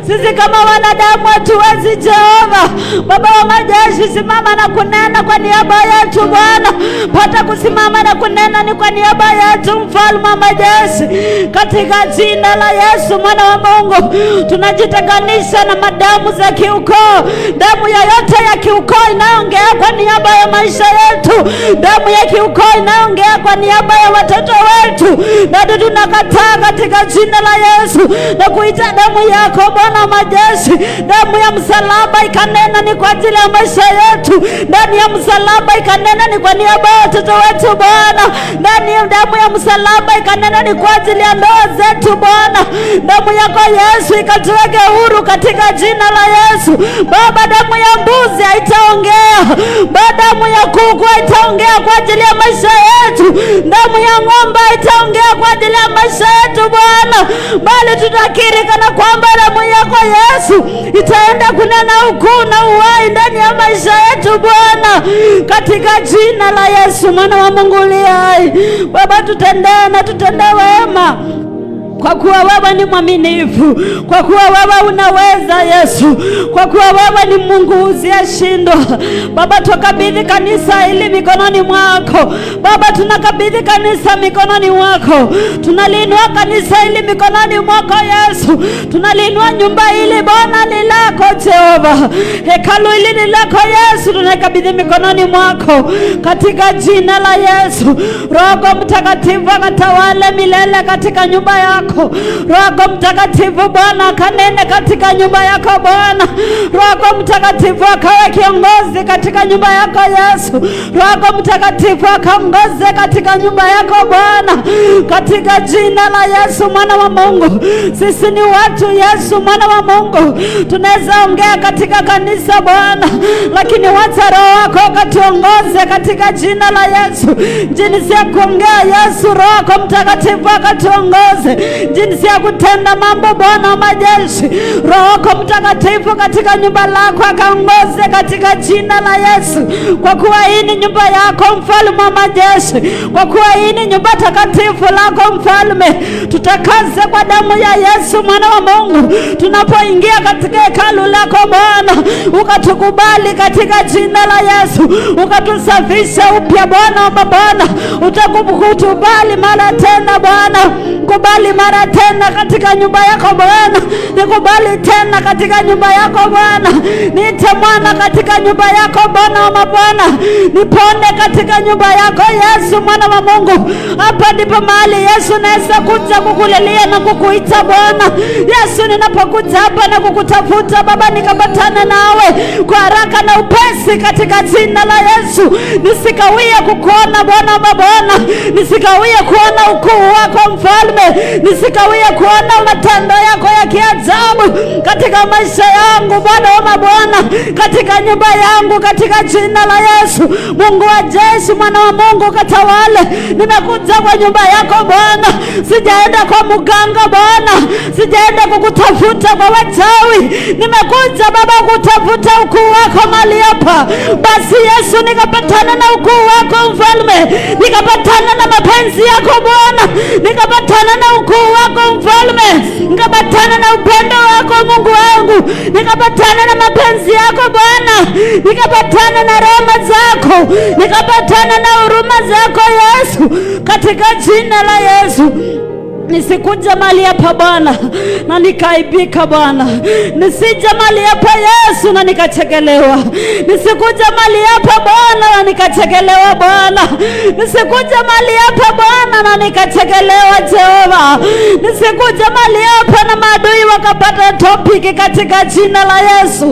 sisi kama wanadamu hatuwezi Jehova. Baba wa majeshi, simama na kunena kwa niaba yetu Bwana, pata kusimama na kunena ni kwa niaba yetu Mfalme wa majeshi, katika jina la Yesu mwana wa Mungu. Tunajitenganisha na madamu za kiukoo, damu yoyote ya kiukoo inaongea kwa niaba ya maisha yetu, damu ya kiukoo inaongea kwa niaba ya watoto wetu, na tunakataa katika jina la Yesu na kuita damu yako Bwana majeshi. Damu ya msalaba ikanena ni kwa ajili ya maisha yetu, ndani ya msalaba ikanena ni kwa niaba ya watoto wetu Bwana, ndani ya damu ya msalaba ikanena ni kwa ajili ya ndoa zetu Bwana. Damu yako Yesu ikatuweke huru katika jina la Yesu. Baba, damu ya mbuzi haitaongea, damu ya kuku haitaongea kwa ajili ya maisha yetu, damu ya ng'ombe haitaongea kwa ajili ya maisha yetu Bwana, bali tutakiri kana kwamba damu yako Yesu itaenda kunena ukuu na uhai ndani ya maisha yetu Bwana, katika jina la Yesu mwana wa Mungu aliye hai. Baba, tutendee na tutendee wema, kwa kuwa wewe ni mwaminifu, kwa kuwa wewe unaweza Yesu, kwa kuwa wewe ni Mungu usiyeshindwa. Baba, tukabidhi kanisa hili mikononi mwako Baba, tunakabidhi kanisa mikononi mwako, tunaliinua kanisa hili mikononi mwako Yesu, tunaliinua nyumba hili Bwana ni lako Jehova, hekalu hili ni lako Yesu, tunakabidhi mikononi mwako katika jina la Yesu. Roho Mtakatifu akatawale milele katika nyumba yako. Roho Mtakatifu Bwana kanene katika nyumba yako Bwana. Roho Mtakatifu akawe kiongozi katika nyumba yako Yesu. Roho Mtakatifu akaongoze katika nyumba yako Bwana, katika jina la Yesu mwana wa Mungu. Sisi ni watu Yesu mwana wa Mungu, tunaweza ongea katika kanisa Bwana, lakini wacha Roho wako katuongoze katika jina la Yesu. Jinsi ya kuongea Yesu, Roho Mtakatifu akatuongoze jinsi ya kutenda mambo Bwana wa majeshi. Roho Mtakatifu katika nyumba lako akaongoze katika jina la Yesu, kwa kuwa hii ni nyumba yako Mfalme wa majeshi, kwa kuwa hii ni nyumba takatifu lako Mfalme. Tutakaze kwa damu ya Yesu mwana wa Mungu tunapoingia katika hekalu lako Bwana, ukatukubali katika jina la Yesu, ukatusafisha upya Bwana wa mabwana. Utakubali mara tena Bwana, kubali mara tena katika nyumba yako Bwana, nikubali tena katika nyumba yako Bwana, niite mwana katika nyumba yako Bwana wa mabwana, nipone katika nyumba yako Yesu mwana wa Mungu. Hapa ndipo mahali Yesu naweza kuja kukulilia na kukuita Bwana. Yesu, ninapokuja hapa na kukutafuta Baba, nikapatana nawe kwa haraka na upesi katika jina la Yesu. Nisikawie kukuona Bwana wa mabwana, nisikawie kuona ukuu wako Mfalme, nisikawie kuona matendo yako ya kiajabu katika maisha yangu Bwana wa mabwana, katika nyumba yangu, katika jina la Yesu. Mungu wa jeshi mwana wa Mungu katawale. Nimekuja kwa nyumba yako Bwana, sijaenda kwa mganga Bwana, sijaenda kukutafuta kwa wachawi, nimekuja Baba kutafuta ukuu wako mahali hapa. Basi Yesu, nikapatana na ukuu wako Mfalme, nikapatana na mapenzi yako Bwana, nikapatana na ukuu wako Mfalme, nikapatana na upendo wako Mungu wangu, nikapatana na mapenzi yako Bwana, nikapatana na rehema zako, nikapatana na huruma zako Yesu, katika jina la Yesu. Nisikuja mali hapa Bwana na nikaibika Bwana. Nisija mali hapa Yesu na nikachekelewa. Nisikuja mali hapa Bwana na nikachekelewa Bwana. Nisikuja mali hapa Bwana na nikachekelewa Jehova. Nisikuja mali hapa na maadui wakapata topic katika jina la Yesu.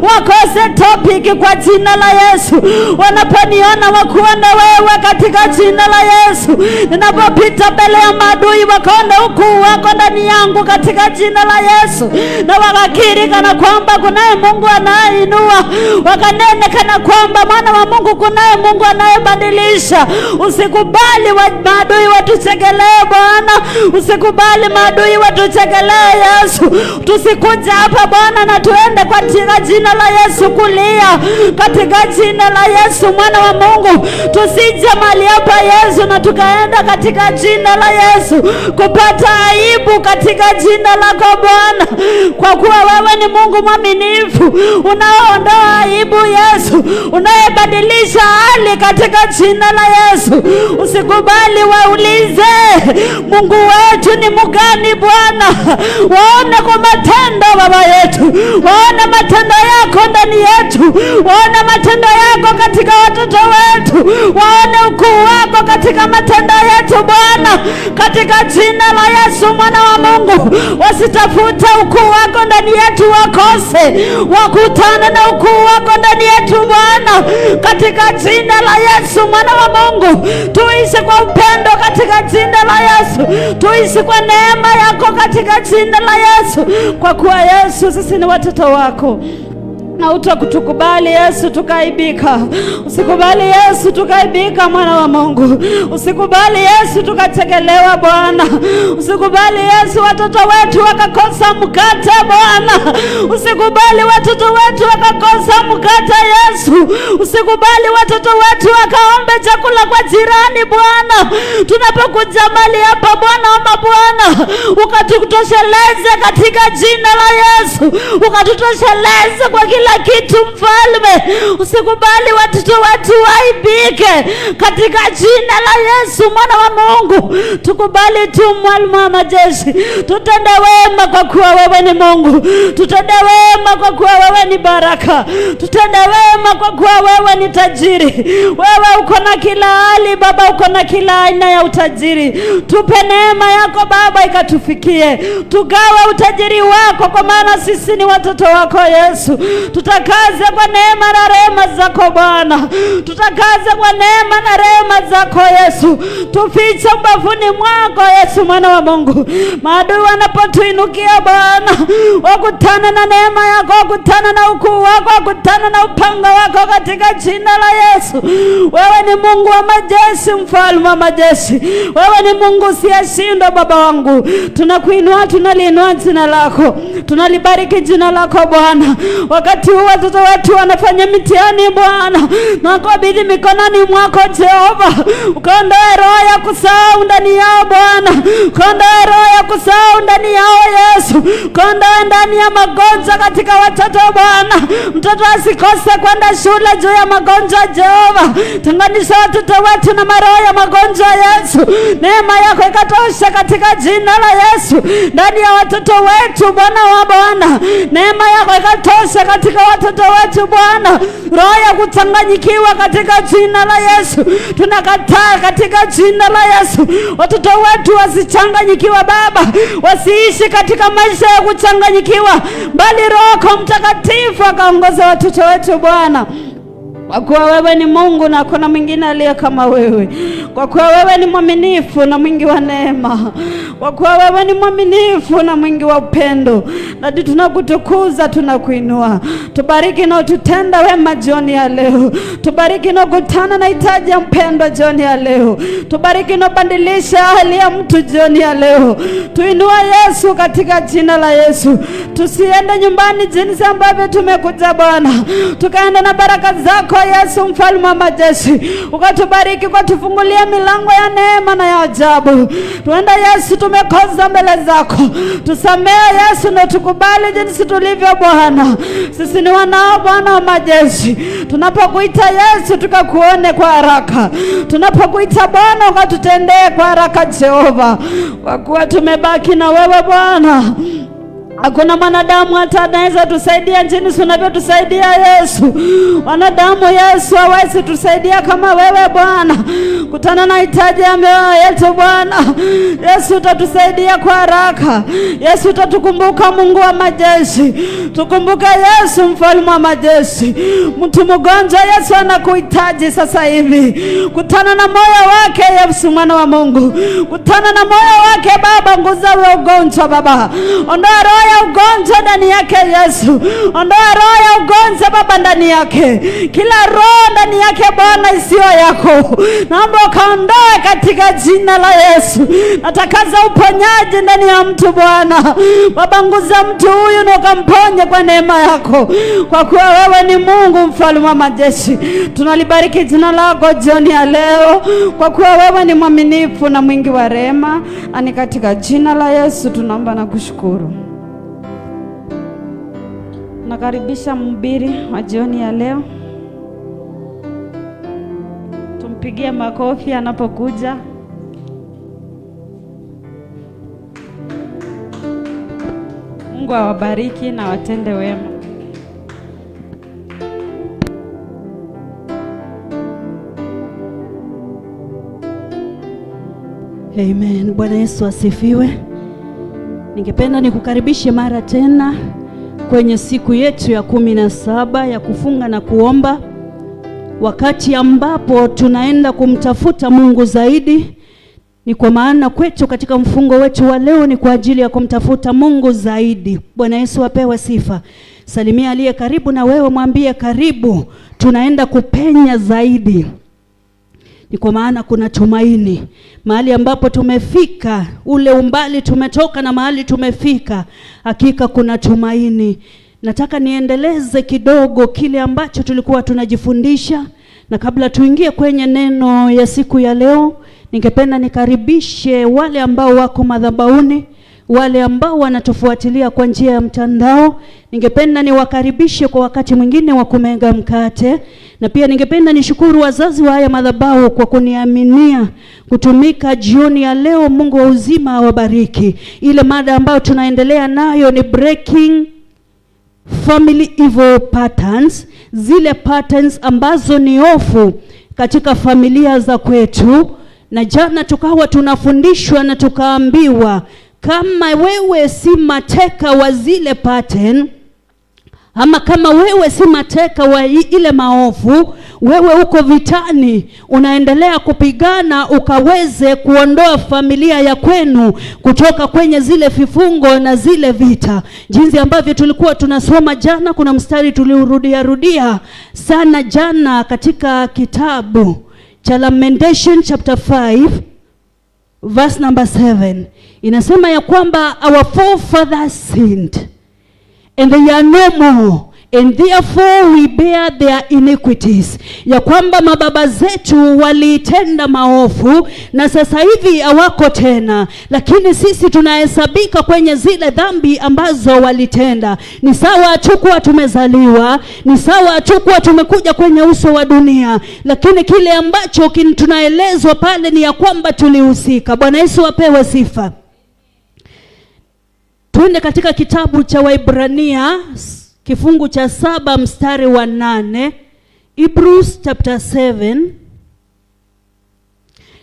Wakose topic kwa jina la Yesu. Wanaponiona wakuone wewe katika jina la Yesu. Ninapopita mbele ya maadui wakaona ukuu wako ndani yangu katika jina la Yesu. Na wakakiri kana kwamba kunaye Mungu anayeinua. Wakanene kana kwamba mwana wa Mungu kunaye Mungu anayebadilisha. Usikubali maadui watuchekelee Bwana. Usikubali maadui watuchekelee Yesu. Tusikuja hapa Bwana na tuende katika jina la Yesu kulia. Katika jina la Yesu mwana wa Mungu. Tusije mali hapa Yesu na tukaenda katika jina la Yesu kupata aibu katika jina lako Bwana. Kwa kuwa wewe ni Mungu mwaminifu, unaondoa aibu Yesu, unayebadilisha hali katika jina la Yesu. Usikubali waulize Mungu wetu ni mgani Bwana. Waone kwa matendo Baba yetu, waone matendo yako ndani yetu, waone matendo yako katika watoto wetu, waone ukuu wako katika matendo yetu Bwana. Katika jina la Yesu mwana wa Mungu, wasitafuta ukuu wako ndani yetu wakose, wakutane na ukuu wako ndani yetu Bwana. Katika jina la Yesu mwana wa Mungu, tuishi kwa upendo katika jina la Yesu, tuishi kwa neema yako katika jina la Yesu. Kwa kuwa Yesu sisi ni watoto wako. Na utakutukubali Yesu tukaibika. Usikubali Yesu tukaibika mwana wa Mungu. Usikubali Yesu tukachekelewa Bwana. Usikubali Yesu watoto wetu wakakosa mkate Bwana. Usikubali watoto wetu wakakosa mkate Yesu. Usikubali watoto wetu wakaombe chakula kwa jirani Bwana. Tunapokuja mali hapa Bwana wa Bwana, ukatutosheleze katika jina la Yesu. Ukatutosheleze kwa kila kitu Mfalme. Usikubali watoto wetu waibike katika jina la Yesu mwana wa Mungu. Tukubali tu Mfalme wa majeshi. Tutende wema kwa kuwa wewe ni Mungu. Tutende wema kwa kuwa wewe ni baraka. Tutende wema kwa kuwa wewe ni tajiri. Wewe uko na kila hali Baba, uko na kila aina ya utajiri. Tupe neema yako Baba ikatufikie. Tugawe utajiri wako kwa maana sisi ni watoto wako Yesu. Tutakaze kwa neema na rehema zako Bwana. Tutakaze kwa neema na rehema zako Yesu. Tufiche mbavuni mwako Yesu mwana wa Mungu. Maadui wanapotuinukia Bwana, wakutane na neema yako, wakutane na ukuu wako, wakutane na upanga wako katika jina la Yesu. Wewe ni Mungu wa majeshi, Mfalme wa majeshi. Wewe ni Mungu usiyeshindwa Baba wangu. Tunakuinua, tunaliinua jina lako. Tunalibariki jina lako Bwana. Wakati huu watoto wetu wanafanya mitihani Bwana, na kubidhi mikononi mwako Jehova. Ukaondoe roho ya kusahau ndani yao Bwana. Ukaondoe roho ya kusahau ndani yao Yesu. Ukaondoe ndani ya magonjwa katika watoto Bwana. Mtoto asikose kwenda shule juu ya magonjwa Jehova. Tenganisha watoto wetu na maroho ya magonjwa Yesu. Neema yako ikatosha katika jina la Yesu ndani ya watoto wetu Bwana wa Bwana. Neema yako ikatosha katika watoto wetu Bwana. Roho ya kuchanganyikiwa katika jina la Yesu tunakataa katika jina la Yesu. Watoto wetu wasichanganyikiwa Baba, wasiishi katika maisha ya kuchanganyikiwa, bali Roho Mtakatifu akaongoza watoto wetu Bwana. Kwa kuwa wewe ni Mungu na hakuna mwingine aliye kama wewe. Kwa kuwa wewe ni mwaminifu na mwingi wa neema. Kwa kuwa wewe ni mwaminifu na mwingi wa upendo. Na tunakutukuza, tunakuinua. Tubariki na ututenda wema jioni ya leo. Tubariki na kutana na hitaji ya mpendo jioni ya leo. Tubariki na badilisha hali ya mtu jioni ya leo. Tuinua Yesu katika jina la Yesu. Tusiende nyumbani jinsi ambavyo tumekuja Bwana. Tukaenda na baraka zako Yesu mfalme wa majeshi, ukatubariki, ukatufungulia milango ya neema na ya ajabu. Tuenda Yesu, tumekosa mbele zako, tusamehe Yesu na tukubali jinsi tulivyo Bwana. Sisi ni wanao Bwana wa majeshi, tunapokuita Yesu tukakuone kwa haraka, tunapokuita Bwana ukatutendee kwa haraka Jehova, kwa kuwa tumebaki na wewe Bwana. Hakuna mwanadamu hata anaweza tusaidia jinsi unavyotusaidia Yesu. Wanadamu Yesu hawezi tusaidia kama wewe Bwana. Kutana na hitaji ya mioyo yetu Bwana. Yesu utatusaidia kwa haraka. Yesu utatukumbuka, Mungu wa majeshi. Tukumbuke Yesu mfalme wa majeshi. Mtu mgonjwa Yesu anakuhitaji sasa hivi. Kutana na moyo wake Yesu mwana wa Mungu. Kutana na moyo wake Baba, nguza ule ugonjwa Baba. Ondoa roho ya ugonjwa ndani yake Yesu. Ondoa roho ya ugonjwa Baba ndani yake. Kila roho ndani yake Bwana isiyo yako, naomba ukaondoe katika jina la Yesu. Natakaza uponyaji ndani ya mtu Bwana. Baba, nguza mtu huyu na ukamponye kwa neema yako, kwa kuwa wewe ni Mungu mfalme wa majeshi. Tunalibariki jina lako jioni ya leo, kwa kuwa wewe ni mwaminifu na mwingi wa rehema. Ani katika jina la Yesu tunaomba na kushukuru. Nakaribisha mhubiri wa jioni ya leo. Tumpigie makofi anapokuja. Mungu awabariki na watende wema. Amen. Bwana Yesu asifiwe. Ningependa nikukaribishe mara tena kwenye siku yetu ya 17 ya kufunga na kuomba, wakati ambapo tunaenda kumtafuta Mungu zaidi. Ni kwa maana kwetu katika mfungo wetu wa leo ni kwa ajili ya kumtafuta Mungu zaidi. Bwana Yesu apewe sifa. Salimia aliye karibu na wewe, mwambie karibu, tunaenda kupenya zaidi. Ni kwa maana kuna tumaini. Mahali ambapo tumefika, ule umbali tumetoka na mahali tumefika, hakika kuna tumaini. Nataka niendeleze kidogo kile ambacho tulikuwa tunajifundisha, na kabla tuingie kwenye neno ya siku ya leo, ningependa nikaribishe wale ambao wako madhabahuni, wale ambao wanatufuatilia kwa njia ya mtandao. Ningependa niwakaribishe kwa wakati mwingine wa kumega mkate, na pia ningependa nishukuru wazazi wa haya madhabahu kwa kuniaminia kutumika jioni ya leo. Mungu wa uzima awabariki. Ile mada ambayo tunaendelea nayo ni breaking family evil patterns, zile patterns ambazo ni ofu katika familia za kwetu. Na jana tukawa tunafundishwa na tukaambiwa, kama wewe si mateka wa zile pattern, ama kama wewe si mateka wa ile maovu, wewe uko vitani, unaendelea kupigana ukaweze kuondoa familia ya kwenu kutoka kwenye zile vifungo na zile vita. Jinsi ambavyo tulikuwa tunasoma jana, kuna mstari tuliurudia sana jana katika kitabu cha Lamentation chapter 5 verse number 7. Inasema ya kwamba our forefathers sinned and they are no more, and therefore we bear their iniquities. Ya kwamba mababa zetu walitenda maovu na sasa hivi hawako tena, lakini sisi tunahesabika kwenye zile dhambi ambazo walitenda. Ni sawa tukuwa tumezaliwa, ni sawa tukuwa tumekuja kwenye uso wa dunia, lakini kile ambacho tunaelezwa pale ni ya kwamba tulihusika. Bwana Yesu apewe sifa. Tuende katika kitabu cha Waebrania kifungu cha 7 mstari wa 8. Hebrews chapter 7.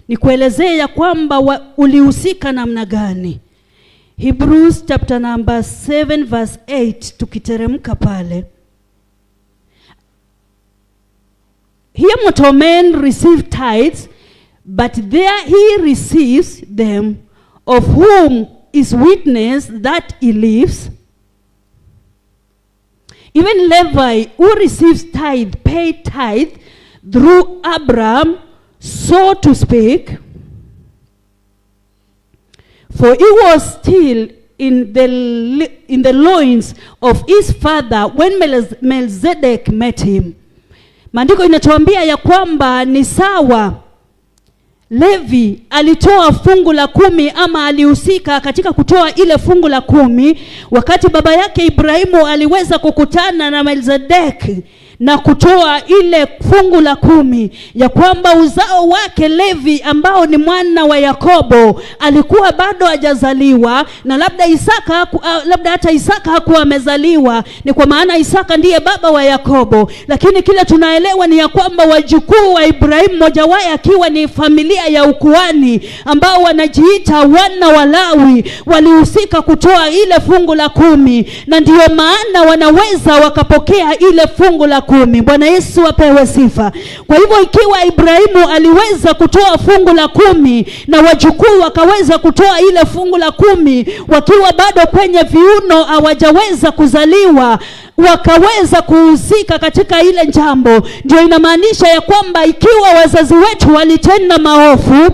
Ni kuelezea ya kwamba ulihusika namna gani. Hebrews chapter number 7 verse 8, tukiteremka pale. Here mortal men receive tithes, but there he receives them, of whom is witness that he lives. Even Levi, who receives tithe, paid tithe through Abraham, so to speak. For he was still in the loins of his father when Melchizedek met him. Maandiko inatuambia ya kwamba ni sawa Levi alitoa fungu la 10 ama alihusika katika kutoa ile fungu la 10 wakati baba yake Ibrahimu aliweza kukutana na Melkizedeki na kutoa ile fungu la 10, ya kwamba uzao wake Levi ambao ni mwana wa Yakobo alikuwa bado hajazaliwa, na labda hata Isaka hakuwa amezaliwa, ni kwa maana Isaka ndiye baba wa Yakobo. Lakini kile tunaelewa ni ya kwamba wajukuu wa Ibrahimu, mmoja wao akiwa ni familia ya ukuhani ambao wanajiita wana wa Lawi, walihusika kutoa ile fungu la 10, na ndio maana wanaweza wakapokea ile fungu la 10. Bwana Yesu apewe sifa. Kwa hivyo ikiwa Ibrahimu aliweza kutoa fungu la 10 na wajukuu wakaweza kutoa ile fungu la 10 wakiwa bado kwenye viuno hawajaweza kuzaliwa, wakaweza kuhusika katika ile jambo, ndio inamaanisha ya kwamba ikiwa wazazi wetu walitenda maovu,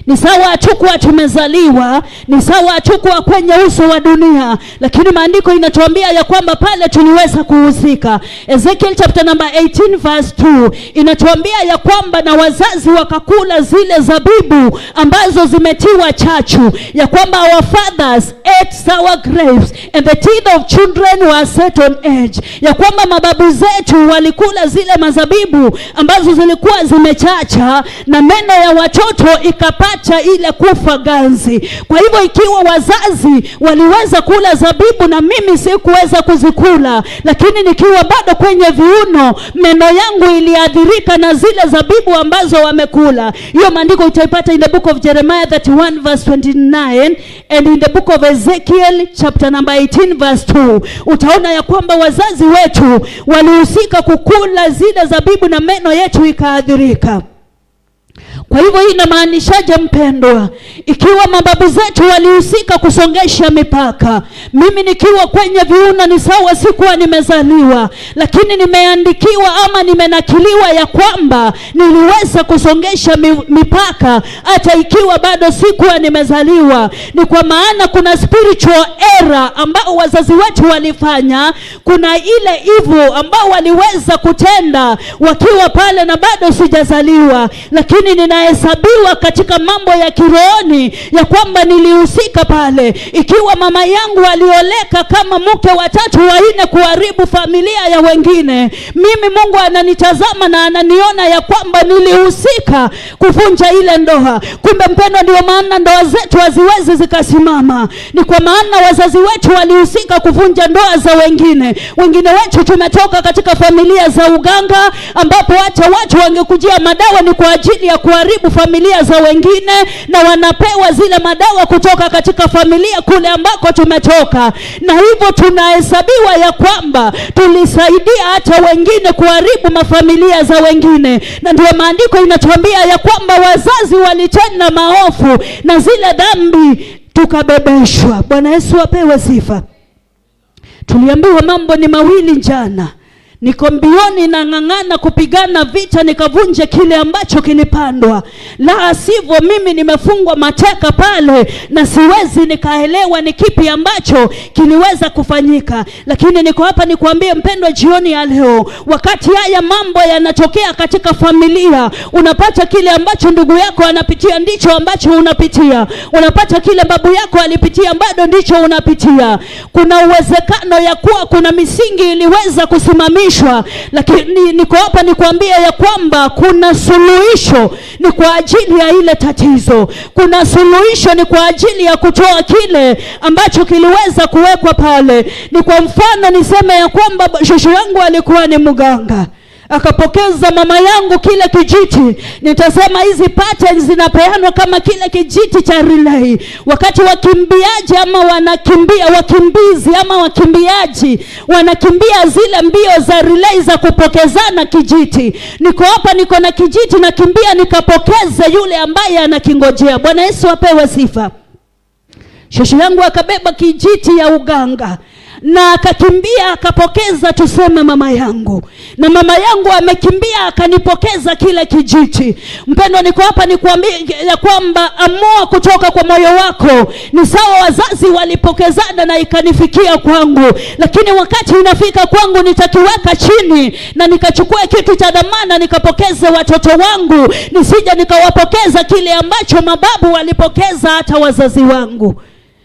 ni sawa hatukuwa tumezaliwa, ni sawa hatukuwa kwenye uso wa dunia, lakini maandiko inatuambia ya kwamba pale tuliweza kuhusika. Ezekiel chapter number 18 verse 2 inatuambia ya kwamba na wazazi wakakula zile zabibu ambazo zimetiwa chachu, ya kwamba our fathers ate sour grapes and the teeth of children were set on edge, ya kwamba mababu zetu walikula zile mazabibu ambazo zilikuwa zimechacha na meno ya watoto ikapata ile kufa ganzi. Kwa hivyo ikiwa wazazi waliweza kula zabibu na mimi sikuweza kuzikula, lakini nikiwa bado kwenye viuno, meno yangu iliadhirika na zile zabibu ambazo wamekula. Hiyo maandiko utaipata in the book of Jeremiah 31 verse 29 and in the book of Ezekiel chapter number 18 verse 2. Utaona ya kwamba wazazi wetu walihusika kukula zile zabibu na meno yetu ikaadhirika. Kwa hivyo hii inamaanishaje mpendwa? Ikiwa mababu zetu walihusika kusongesha mipaka, mimi nikiwa kwenye viuno ni sawa sikuwa nimezaliwa, lakini nimeandikiwa ama nimenakiliwa ya kwamba niliweza kusongesha mipaka hata ikiwa bado sikuwa nimezaliwa. Ni kwa maana kuna spiritual error ambao wazazi wetu walifanya, kuna ile evil ambao waliweza kutenda wakiwa pale na bado sijazaliwa, lakini ninahesabiwa katika mambo ya kirohoni ya kwamba nilihusika pale. Ikiwa mama yangu alioleka kama mke wa 3 wa 4 kuharibu familia ya wengine, mimi Mungu ananitazama na ananiona ya kwamba nilihusika kuvunja ile ndoa. Kumbe mpendo, ndio maana ndoa zetu haziwezi zikasimama, ni kwa maana wazazi wetu walihusika kuvunja ndoa za wengine. Wengine wetu tumetoka katika familia za uganga ambapo hata watu wangekujia madawa ni kwa ajili ya kuharibu familia za wengine, na wanapewa zile madawa kutoka katika familia kule ambako tumetoka, na hivyo tunahesabiwa ya kwamba tulisaidia hata wengine kuharibu mafamilia za wengine. Na ndio maandiko inatuambia ya kwamba wazazi walitenda maovu na zile dhambi tukabebeshwa. Bwana Yesu apewe sifa. Tuliambiwa mambo ni mawili jana. Niko mbioni na ng'ang'ana kupigana vita nikavunje kile ambacho kilipandwa, la sivyo mimi nimefungwa mateka pale na siwezi nikaelewa ni kipi ambacho kiliweza kufanyika. Lakini niko hapa nikuambie mpendwa, jioni ya leo, wakati haya mambo yanatokea katika familia, unapata kile ambacho ndugu yako anapitia ndicho ambacho unapitia, unapata kile babu yako alipitia bado ndicho unapitia. Kuna uwezekano ya kuwa kuna misingi iliweza kusimamishwa, lakini niko hapa nikuambia ya kwamba kuna suluhisho ni kwa ajili ya ile tatizo. Kuna suluhisho ni kwa ajili ya kutoa kile ambacho kiliweza kuwekwa pale. Ni kwa mfano niseme ya kwamba shosho yangu alikuwa ni mganga, akapokeza mama yangu kile kijiti. Nitasema hizi patterns zinapeanwa kama kile kijiti cha relay. Wakati wakimbiaji ama wakimbizi ama wakimbiaji wanakimbia zile mbio za relay za kupokezana kijiti, niko hapa niko na kijiti na kimbia nikapokeza yule ambaye anakingojea. Bwana Yesu apewe sifa. Shosho yangu akabeba kijiti ya uganga, na akakimbia akapokeza tuseme mama yangu, na mama yangu amekimbia akanipokeza kile kijiti. Mpendwa, niko hapa nikuambie ya kwamba amua kutoka kwa moyo wako. Ni sawa wazazi walipokezana na ikanifikia kwangu, lakini wakati inafika kwangu nitakiweka chini na nikachukua kitu cha dhamana nikapokeze watoto wangu, nisije nikawapokeza kile ambacho mababu walipokeza hata wazazi wangu.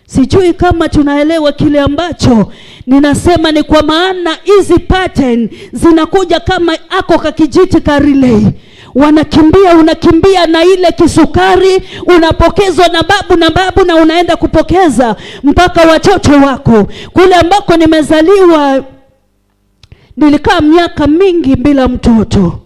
Sijui kama tunaelewa kile ambacho ninasema. Ni kwa maana hizi pattern zinakuja kama ako kakijiti ka relay. Wanakimbia, unakimbia na ile kisukari, unapokezwa na babu na unaenda kupokeza mpaka watoto wako. Kule ambako nimezaliwa nilikaa miaka mingi bila mtoto,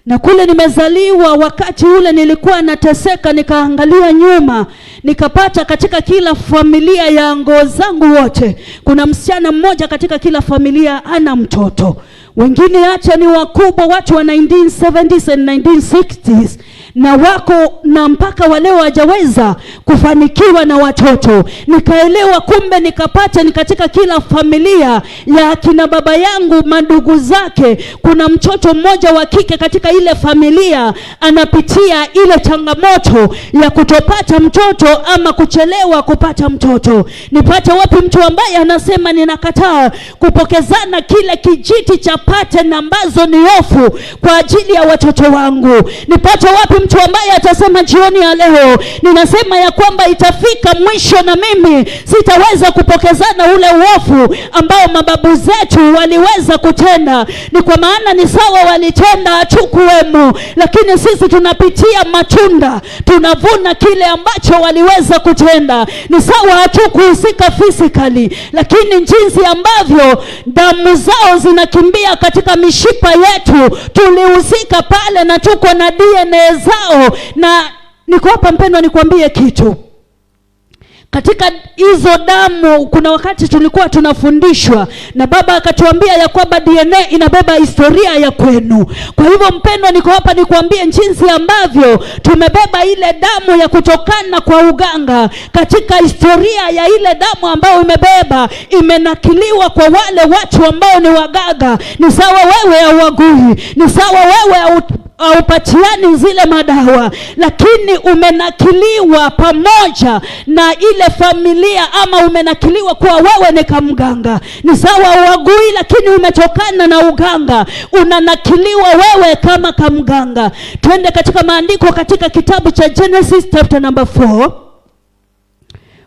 na kule nimezaliwa wakati ule nilikuwa nateseka. Nikaangalia nyuma nikapata katika kila familia ya ngoo zangu wote kuna msichana mmoja katika kila familia ana mtoto. Wengine acha ni wakubwa, watu wa 1970s and 1960s, na wako na mpaka wale hawajaweza kufanikiwa na watoto. Nikaelewa kumbe nikapata ni katika kila familia ya kina baba yangu mandugu zake kuna mtoto mmoja wa kike katika ile familia anapitia ile changamoto ya kutopata mtoto ama kuchelewa kupata mtoto. Nipate wapi mtu ambaye anasema ninakataa kupokezana kile kijiti cha pattern ambazo ni hofu kwa ajili ya watoto wangu? Nipate wapi mtu ambaye atasema jioni ya leo ninasema ya kwamba itafika mwisho na mimi sitaweza kupokezana ule uofu ambao mababu zetu waliweza kutenda? Ni kwa maana ni sawa walitenda hatukuwemo, lakini sisi tunapitia matunda, tunavuna kile ambacho waliweza kutenda. Ni sawa hatukuhusika physically, lakini jinsi ambavyo damu zao zinakimbia katika mishipa yetu tulihusika pale na tuko na DNA zao. Na niko hapa mpendwa nikwambie kitu, katika hizo damu kuna wakati tulikuwa tunafundishwa na baba akatuambia ya kwamba DNA inabeba historia ya kwenu. Kwa hivyo mpendwa, niko hapa nikwambie jinsi ambavyo tumebeba ile damu ya kutokana kwa uganga. Katika historia ya ile damu ambayo imebeba imenakiliwa kwa wale watu ambao ni waganga. Ni sawa wewe hauagui, ni sawa wewe haupatiani zile madawa, lakini umenakiliwa pamoja na ile familia, ama umenakiliwa kuwa wewe ni kamganga. Ni sawa uagui, lakini umetokana na uganga, unanakiliwa wewe kama kamganga. Twende katika maandiko katika kitabu cha Genesis chapter number 4.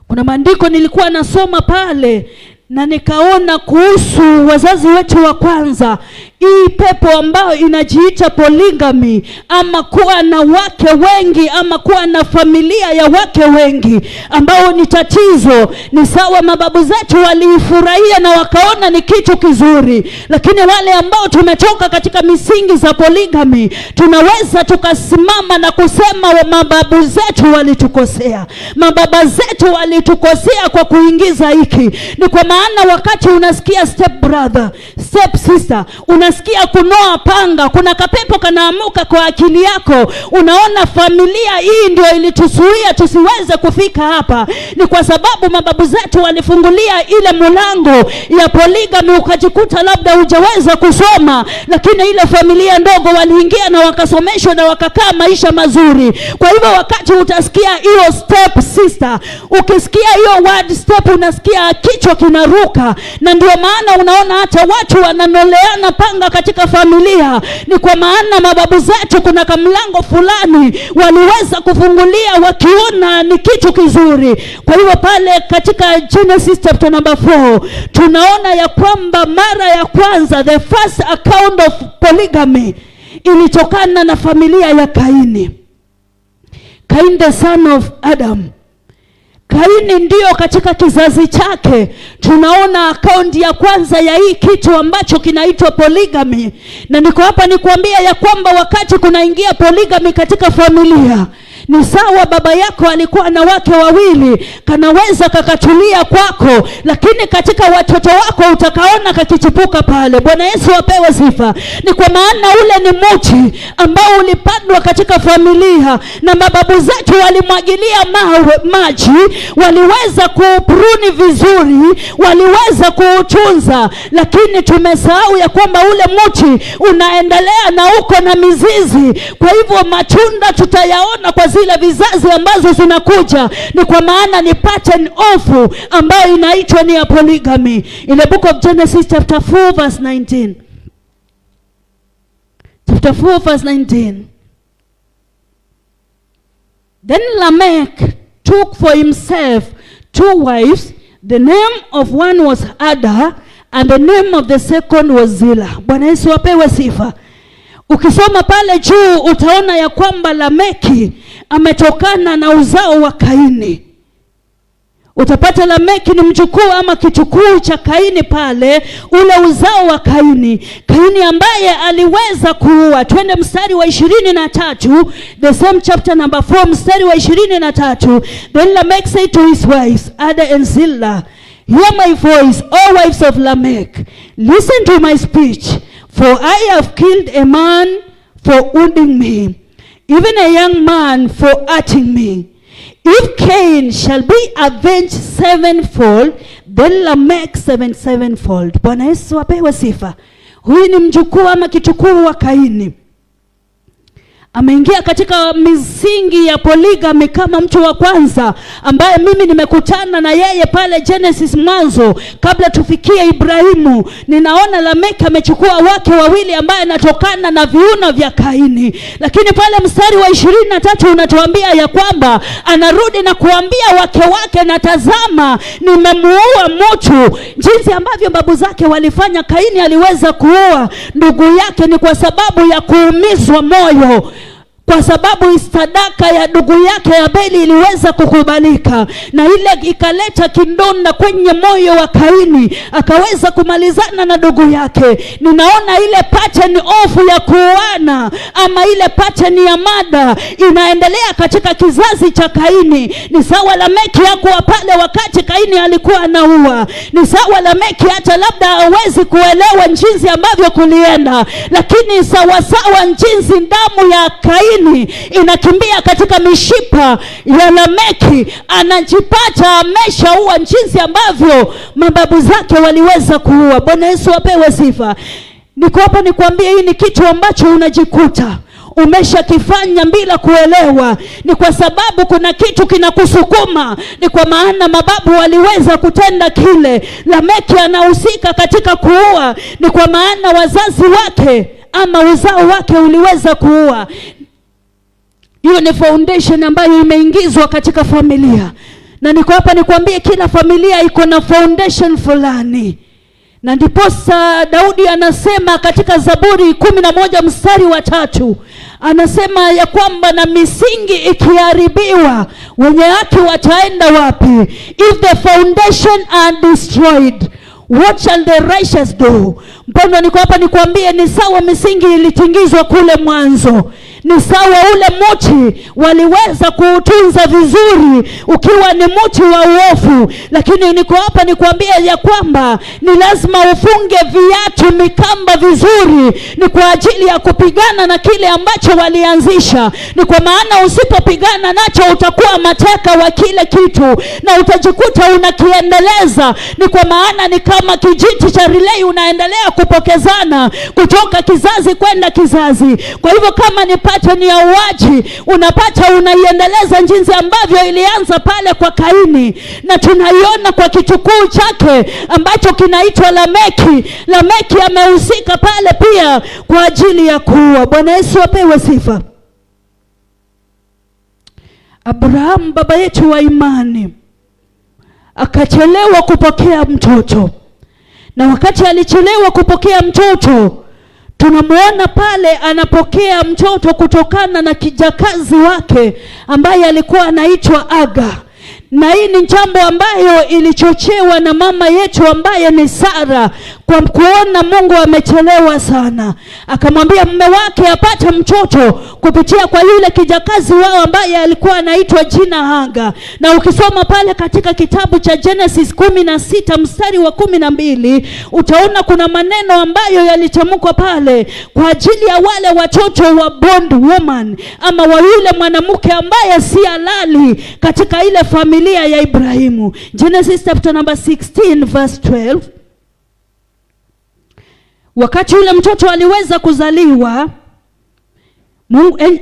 Kuna maandiko nilikuwa nasoma pale na nikaona kuhusu wazazi wetu wa kwanza, hii pepo ambayo inajiita polygamy, ama kuwa na wake wengi, ama kuwa na familia ya wake wengi, ambao ni tatizo. Ni sawa mababu zetu waliifurahia na wakaona ni kitu kizuri, lakini wale ambao tumetoka katika misingi za polygamy tunaweza tukasimama na kusema mababu zetu walitukosea, mababa zetu walitukosea kwa kuingiza hiki. Ni kwa maana wakati unasikia step brother, step sister, unasikia kunoa panga, kuna kapepo kanaamuka kwa akili yako, unaona familia hii ndio ilituzuia tusiweze kufika hapa. Ni kwa sababu mababu zetu walifungulia ile mlango ya polygamy, ukajikuta labda hujaweza kusoma, lakini ile familia ndogo waliingia na wakasomeshwa na wakakaa maisha mazuri. Kwa hivyo wakati utasikia hiyo step sister, ukisikia hiyo word step, unasikia kichwa kinaruka. Na ndio maana unaona hata watu wananoleana panga katika familia. Ni kwa maana mababu zetu kuna kamlango fulani waliweza kufungulia wakiona ni kitu kizuri. Kwa hivyo pale katika Genesis chapter number 4 tunaona ya kwamba mara ya kwanza, the first account of polygamy, ilitokana na familia ya Kaini. Cain the son of Adam. Kaini ndio katika kizazi chake tunaona akaunti ya kwanza ya hii kitu ambacho kinaitwa polygamy. Na niko hapa nikuambia ya kwamba wakati kunaingia polygamy katika familia, Ni sawa baba yako alikuwa na wake wawili, kanaweza kakatulia kwako, lakini katika watoto wako utakaona kakichipuka pale. Bwana Yesu apewe sifa. Ni kwa maana ule ni mti ambao ulipandwa katika familia, na mababu zetu walimwagilia maji, waliweza kuupruni vizuri, waliweza kuutunza, lakini tumesahau ya kwamba ule mti unaendelea na uko na mizizi. Kwa hivyo matunda tutayaona kwa zile vizazi ambazo zinakuja. Ni kwa maana ni pattern ofu ambayo inaitwa ni ya polygamy. In the book of Genesis chapter 4 verse 19. Chapter 4 verse 19. Then Lamech took for himself 2 wives. The name of one was Ada, and the name of the second was Zillah. Bwana Yesu apewe sifa. Ukisoma pale juu utaona ya kwamba Lameki ametokana na uzao wa Kaini. Utapata Lameki ni mjukuu ama kitukuu cha Kaini pale, ule uzao wa Kaini. Kaini ambaye aliweza kuua. Twende mstari wa 23, the same chapter number 4, mstari wa 23. Then Lamech said to his wives, Ada and Zillah, hear my voice, O wives of Lamech. Listen to my speech, for I have killed a man for wounding me, even a young man for hurting me. If Cain shall be avenged 7-fold, then Lamech 77-fold. Bwana Yesu apewe sifa. Huyu ni mjukuu ama kitukuu wa Kaini. Ameingia katika misingi ya polygamy kama mtu wa kwanza ambaye mimi nimekutana na yeye pale Genesis mwanzo kabla tufikie Ibrahimu. Ninaona Lameki amechukua wake wawili ambaye anatokana na viuno vya Kaini. Lakini pale mstari wa 23 unatuambia ya kwamba anarudi na kuambia wake wake, na tazama nimemuua mtu. Jinsi ambavyo babu zake walifanya, Kaini aliweza kuua ndugu yake ni kwa sababu ya kuumizwa moyo, kwa sababu sadaka ya ndugu yake Abeli iliweza kukubalika, na ile ikaleta kidonda kwenye moyo wa Kaini, akaweza kumalizana na ndugu yake. Ninaona ile pattern ofu ya kuana ama ile pattern ya mada inaendelea katika kizazi cha Kaini. Ni sawa Lameki hakuwa pale wakati Kaini alikuwa anaua. Ni sawa Lameki hata labda hawezi kuelewa jinsi ambavyo kulienda, lakini sawa sawa jinsi damu ya Kaini inakimbia katika mishipa ya Lameki, anajipata ameshaua jinsi ambavyo mababu zake waliweza kuua. Bwana Yesu apewe sifa. Niko hapa nikwambie, hii ni kitu ambacho unajikuta umeshakifanya bila kuelewa. Ni kwa sababu kuna kitu kinakusukuma. Ni kwa maana mababu waliweza kutenda kile. Lameki anahusika katika kuua. Ni kwa maana wazazi wake ama uzao wake uliweza kuua. Hiyo ni foundation ambayo imeingizwa katika familia. Na niko hapa nikwambie, kila familia iko na foundation fulani. Na ndiposa Daudi anasema katika Zaburi 11 mstari wa 3, anasema ya kwamba na misingi ikiharibiwa, wenye haki wataenda wapi? If the foundation are destroyed, what shall the righteous do? Mpendwa, niko hapa nikwambie, ni sawa misingi ilitingizwa kule mwanzo. Ni sawa ule mti waliweza kuutunza vizuri ukiwa ni mti wa uofu, lakini niko hapa nikwambie ya kwamba ni lazima ufunge viatu mikamba vizuri, ni kwa ajili ya kupigana na kile ambacho walianzisha. Ni kwa maana usipopigana nacho utakuwa mateka wa kile kitu na utajikuta unakiendeleza. Ni kwa maana ni kama kijiti cha relay, unaendelea kupokezana kutoka kizazi kwenda kizazi. Kwa hivyo kama ni pattern ya uaji, unapata unaiendeleza jinsi ambavyo ilianza pale kwa Kaini, na tunaiona kwa kitukuu chake ambacho kinaitwa Lameki. Lameki amehusika pale pia kwa ajili ya kuua. Bwana Yesu apewe sifa. Abraham baba yetu wa imani akachelewa kupokea mtoto, na wakati alichelewa kupokea mtoto, tunamuona pale anapokea mtoto kutokana na kijakazi wake ambaye alikuwa anaitwa Aga. Na hii ni jambo ambayo ilichochewa na mama yetu ambaye ni Sara, kwa kuona Mungu amechelewa sana. Akamwambia mume wake apate mtoto kupitia kwa yule kijakazi wao ambaye alikuwa anaitwa jina Haga. Na ukisoma pale katika kitabu cha Genesis 16 mstari wa 12, utaona kuna maneno ambayo yalitamkwa pale kwa ajili ya wale watoto wa bond woman, ama wa yule mwanamke ambaye si halali katika ile familia ya Ibrahimu. Genesis chapter number 16 verse 12. Wakati yule mtoto aliweza kuzaliwa,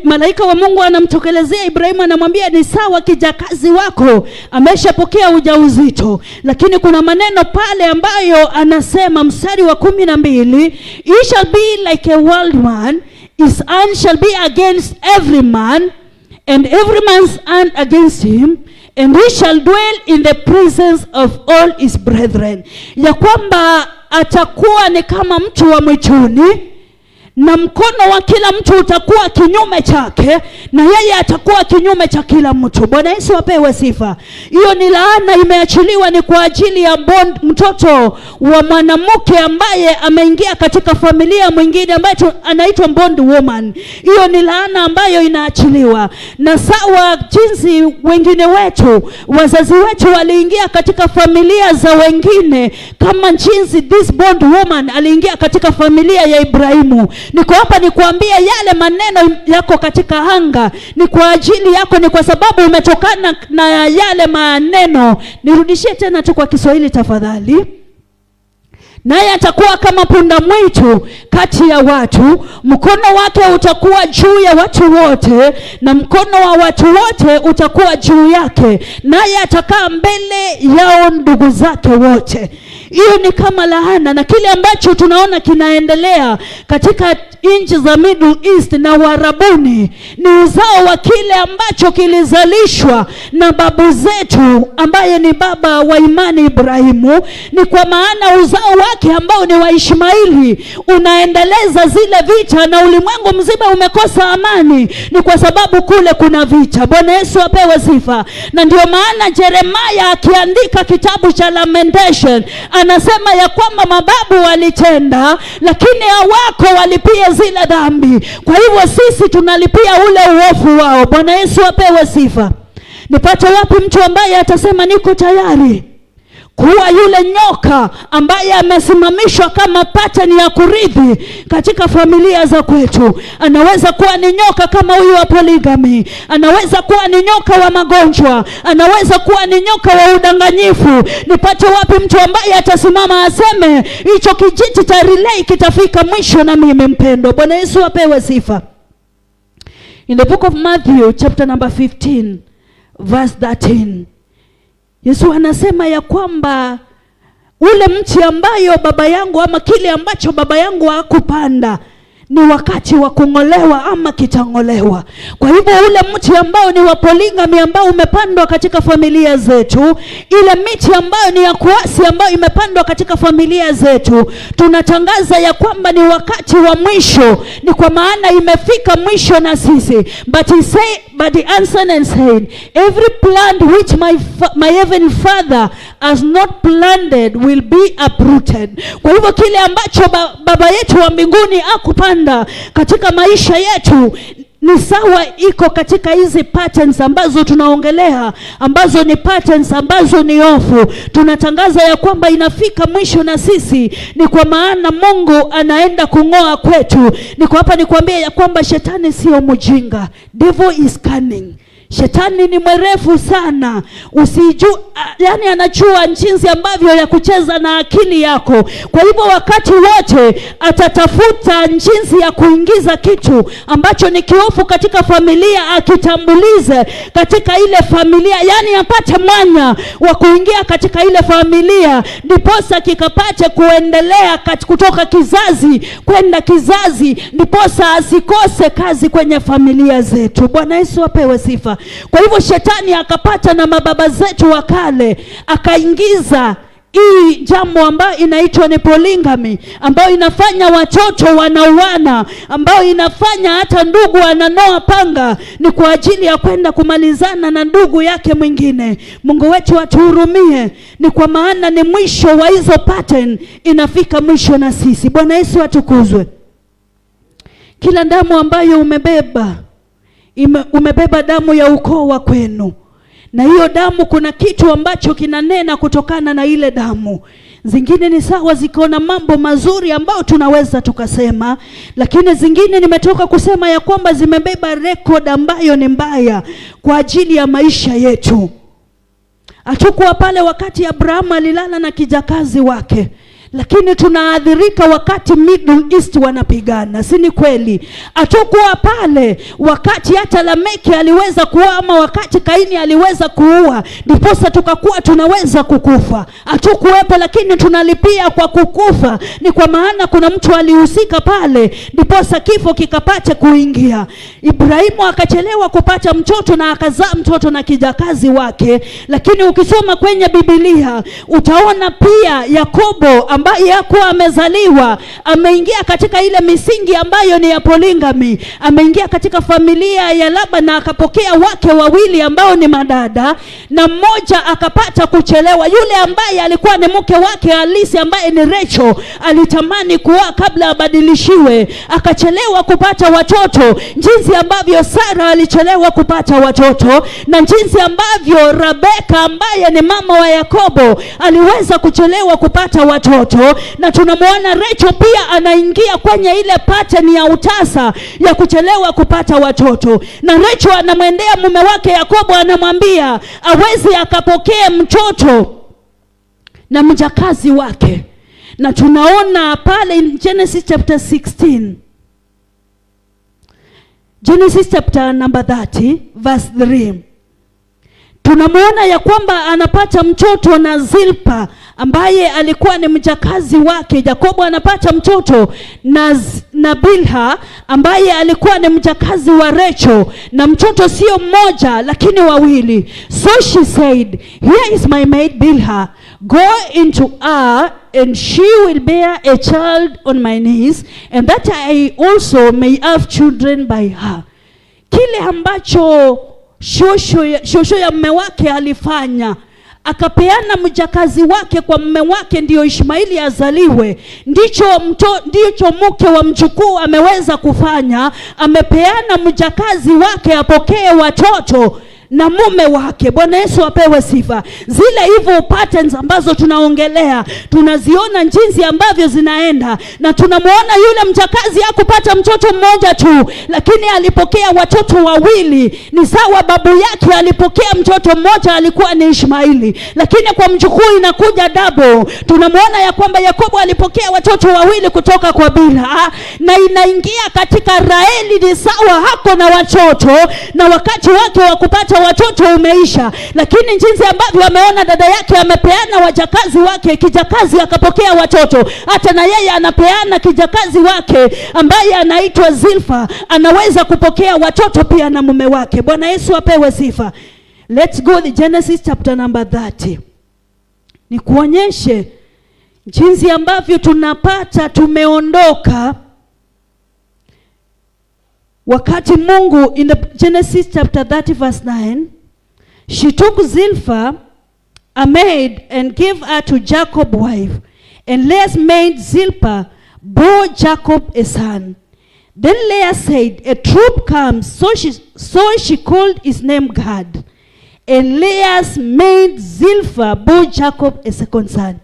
malaika wa Mungu anamtokelezea Ibrahimu, anamwambia ni sawa, kijakazi wako ameshapokea ujauzito. Lakini kuna maneno pale ambayo anasema mstari wa 12, he shall be like a wild man, his hand shall be against every man, and every man's hand against him, and he shall dwell in the presence of all his brethren. Ya kwamba atakuwa ni kama mtu wa mwituni, na mkono wa kila mtu utakuwa kinyume chake, na yeye atakuwa kinyume cha kila mtu. Bwana Yesu apewe sifa. Hiyo ni laana imeachiliwa, ni kwa ajili ya mtoto wa mwanamke ambaye ameingia katika familia mwingine ambaye anaitwa bond woman. Hiyo ni laana ambayo inaachiliwa. Na sawa jinsi wengine wetu, wazazi wetu waliingia katika familia za wengine, kama jinsi this bond woman aliingia katika familia ya Ibrahimu. Niko hapa nikuambia yale maneno yako katika anga ni kwa ajili yako, ni kwa sababu umetokana na yale maneno. Nirudishie tena tu kwa Kiswahili tafadhali. Naye atakuwa kama punda mwitu kati ya watu, mkono wake utakuwa juu ya watu wote, na mkono wa watu wote utakuwa juu yake, naye atakaa mbele yao ndugu zake wote. Hiyo ni kama laana, na kile ambacho tunaona kinaendelea katika nchi za Middle East na Uarabuni ni uzao wa kile ambacho kilizalishwa na babu zetu ambaye ni baba wa imani Ibrahimu. Ni kwa maana uzao wake ambao ni wa Ishmaeli unaendeleza zile vita, na ulimwengu mzima umekosa amani, ni kwa sababu kule kuna vita. Bwana Yesu apewe sifa. Na ndio maana Yeremia akiandika kitabu cha Lamentation anasema ya kwamba mababu walitenda, lakini hawako walipia zile dhambi. Kwa hivyo sisi tunalipia ule uovu wao. Bwana Yesu apewe sifa. Nipate wapi mtu ambaye atasema niko tayari kuwa yule nyoka ambaye amesimamishwa kama pattern ya kurithi katika familia za kwetu? Anaweza kuwa ni nyoka kama huyu wa polygamy, anaweza kuwa ni nyoka wa magonjwa, anaweza kuwa ni nyoka wa udanganyifu. Nipate wapi mtu ambaye atasimama aseme hicho kijiti cha relay kitafika mwisho na mimi mpendo? Bwana Yesu apewe sifa. In the book of Matthew chapter number 15 verse 13, Yesu anasema ya kwamba ule mti ambayo baba yangu, ama kile ambacho baba yangu hakupanda, ni wakati wa kung'olewa ama kitang'olewa. Kwa hivyo ule mti ambao ni wa polygamy ambao umepandwa katika familia zetu, ile miti ambayo ni ya kuasi ambayo imepandwa katika familia zetu, tunatangaza ya kwamba ni wakati wa mwisho, ni kwa maana imefika mwisho na sisi. But he answered and said, every plant which my heavenly Father has not planted will be uprooted. Kwa hivyo kile ambacho baba yetu wa mbinguni hakupanda katika maisha yetu ni sawa, iko katika hizi patterns ambazo tunaongelea, ambazo ni patterns ambazo ni ofu. Tunatangaza ya kwamba inafika mwisho na sisi, ni kwa maana Mungu anaenda kung'oa kwetu. Niko hapa nikwambia ya kwamba shetani sio mjinga. Devil is cunning. Shetani ni mwerefu sana. Yani anajua jinsi ambavyo ya kucheza na akili yako. Kwa hivyo wakati wote atatafuta jinsi ya kuingiza kitu ambacho ni kiofu katika familia, akitambulize katika ile familia, yani apate mwanya wa kuingia katika ile familia, ndiposa kikapate kuendelea kutoka kizazi kwenda kizazi, ndiposa asikose kazi kwenye familia zetu. Bwana Yesu apewe sifa. Kwa hivyo shetani akapata na mababa zetu wa kale, akaingiza hii jambo ambayo inaitwa ni polygamy, ambayo inafanya watoto wanauana, ambayo inafanya hata ndugu ananoa panga, ni kwa ajili ya kwenda kumalizana na ndugu yake mwingine. Mungu wetu atuhurumie, ni kwa maana ni mwisho wa hizo pattern, inafika mwisho na sisi. Bwana Yesu atukuzwe. Kila damu ambayo umebeba damu ya ukoo wa kwenu, na hiyo damu kuna kitu ambacho kinanena kutokana na ile damu. Zingine ni sawa, zikaona mambo mazuri ambayo tunaweza tukasema, lakini zingine nimetoka kusema ya kwamba zimebeba record ambayo ni mbaya kwa ajili ya maisha yetu. Hatukuwa pale wakati Abrahamu alilala na kijakazi wake, lakini tunaadhirika wakati Middle East wanapigana, si ni kweli? Hatukuwa pale wakati hata Lameki aliweza kuua, ama wakati Kaini aliweza kuua, ndiposa tukakuwa tunaweza kukufa. Hatukuwepo, lakini tunalipia kwa kukufa. Ni kwa maana kuna mtu alihusika pale, ndiposa kifo kikapate kuingia. Ibrahimu akachelewa kupata mtoto na akazaa mtoto na kijakazi wake, lakini ukisoma kwenye Biblia utaona pia Yakobo ambaye yakuwa amezaliwa, ameingia katika ile misingi ambayo ni ya polygamy. Ameingia katika familia ya Laban na akapokea wake wawili ambao ni madada, na mmoja akapata kuchelewa. Yule ambaye alikuwa ni mke wake halisi ambaye ni Rachel, alitamani kuoa kabla abadilishiwe, akachelewa kupata watoto, jinsi ambavyo Sara alichelewa kupata watoto, na jinsi ambavyo Rebeka ambaye ni mama wa Yakobo aliweza kuchelewa kupata watoto. Na tunamuona Rachel pia anaingia kwenye ile pattern ya utasa ya kuchelewa kupata watoto. Na Rachel anamwendea mume wake Yakobo, anamwambia awezi akapokea mtoto na mjakazi wake. Na tunaona pale in Genesis chapter 16, Genesis chapter number 30 verse 3, tunamuona ya kwamba anapata mtoto na Zilpa ambaye alikuwa ni mjakazi wake. Yakobo anapata mtoto na Bilha ambaye alikuwa ni mjakazi wa Rachel, na mtoto sio mmoja lakini wawili. So she said, here is my maid Bilha, go into her and she will bear a child on my knees, and that I also may have children by her. Kile ambacho shosho ya mume wake alifanya, akapeana mjakazi wake kwa mume wake ndio Ishmaeli azaliwe, ndicho mke wa mjukuu ameweza kufanya. Amepeana mjakazi wake apokee watoto na mume wake. Bwana Yesu apewe sifa. Zile evil patterns ambazo tunaongelea, tunaziona jinsi ambavyo zinaenda, na tunamuona yule mjakazi hakupata mtoto mmoja tu, lakini alipokea watoto wawili. Ni sawa babu yake alipokea mtoto mmoja, alikuwa ni Ishmaeli, lakini kwa mjukuu inakuja double. Tunamuona ya kwamba Yakobo alipokea watoto wawili kutoka kwa Bilha, na inaingia katika Raheli. Ni sawa hako na watoto, na wakati wake wa kupata watoto umeisha, lakini jinsi ambavyo ameona dada yake amepeana wajakazi wake, kijakazi akapokea watoto, hata na yeye anapeana kijakazi wake ambaye anaitwa Zilfa, anaweza kupokea watoto pia na mume wake. Bwana Yesu apewe sifa. Let's go to Genesis chapter number 30. Ni kuonyeshe jinsi ambavyo tunapata tumeondoka wakati Mungu, in the Genesis chapter 30 verse 9, she took Zilpah, a maid, and gave her to Jacob's wife. And Leah's maid Zilpah bore Jacob a son. Then Leah said, a troop comes. So she called his name Gad. And Leah's maid Zilpah bore Jacob a second son.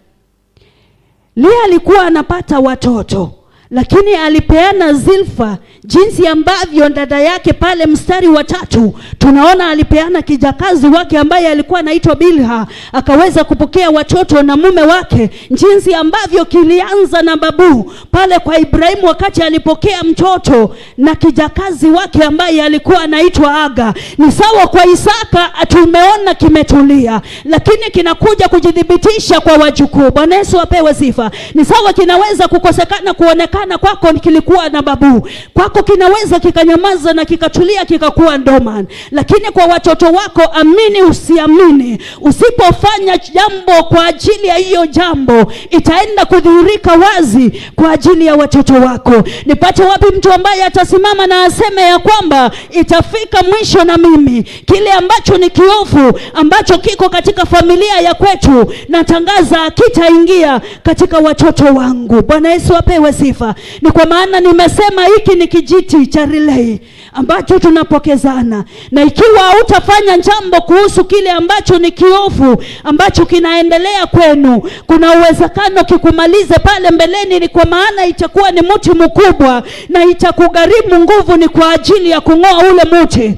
Leah alikuwa anapata watoto, lakini alipeana Zilpah, jinsi ambavyo dada yake pale mstari wa 3 tunaona alipeana kijakazi wake ambaye alikuwa anaitwa Bilha, akaweza kupokea watoto na mume wake. Jinsi ambavyo kilianza na babu pale kwa Ibrahimu wakati alipokea mtoto na kijakazi wake ambaye alikuwa anaitwa Aga. Ni sawa kwa Isaka, tumeona kimetulia, lakini kinakuja kujidhibitisha kwa wajukuu. Bwana Yesu apewe sifa. Ni sawa kinaweza kukosekana kuonekana inawezekana kwako kilikuwa na babu, kwako kinaweza kikanyamaza na kikatulia kikakuwa dormant, lakini kwa watoto wako, amini usiamini, usipofanya jambo kwa ajili ya hiyo jambo, itaenda kudhihirika wazi kwa ajili ya watoto wako. Nipate wapi mtu ambaye atasimama na aseme ya kwamba itafika mwisho na mimi kile ambacho ni kiofu ambacho kiko katika familia ya kwetu, natangaza kitaingia katika watoto wangu. Bwana Yesu apewe sifa. Ni kwa maana nimesema hiki ni kijiti cha relay ambacho tunapokezana, na ikiwa hautafanya jambo kuhusu kile ambacho ni kiofu ambacho kinaendelea kwenu, kuna uwezekano kikumalize pale mbeleni. Ni kwa maana itakuwa ni mti mkubwa na itakugharimu nguvu, ni kwa ajili ya kung'oa ule mti.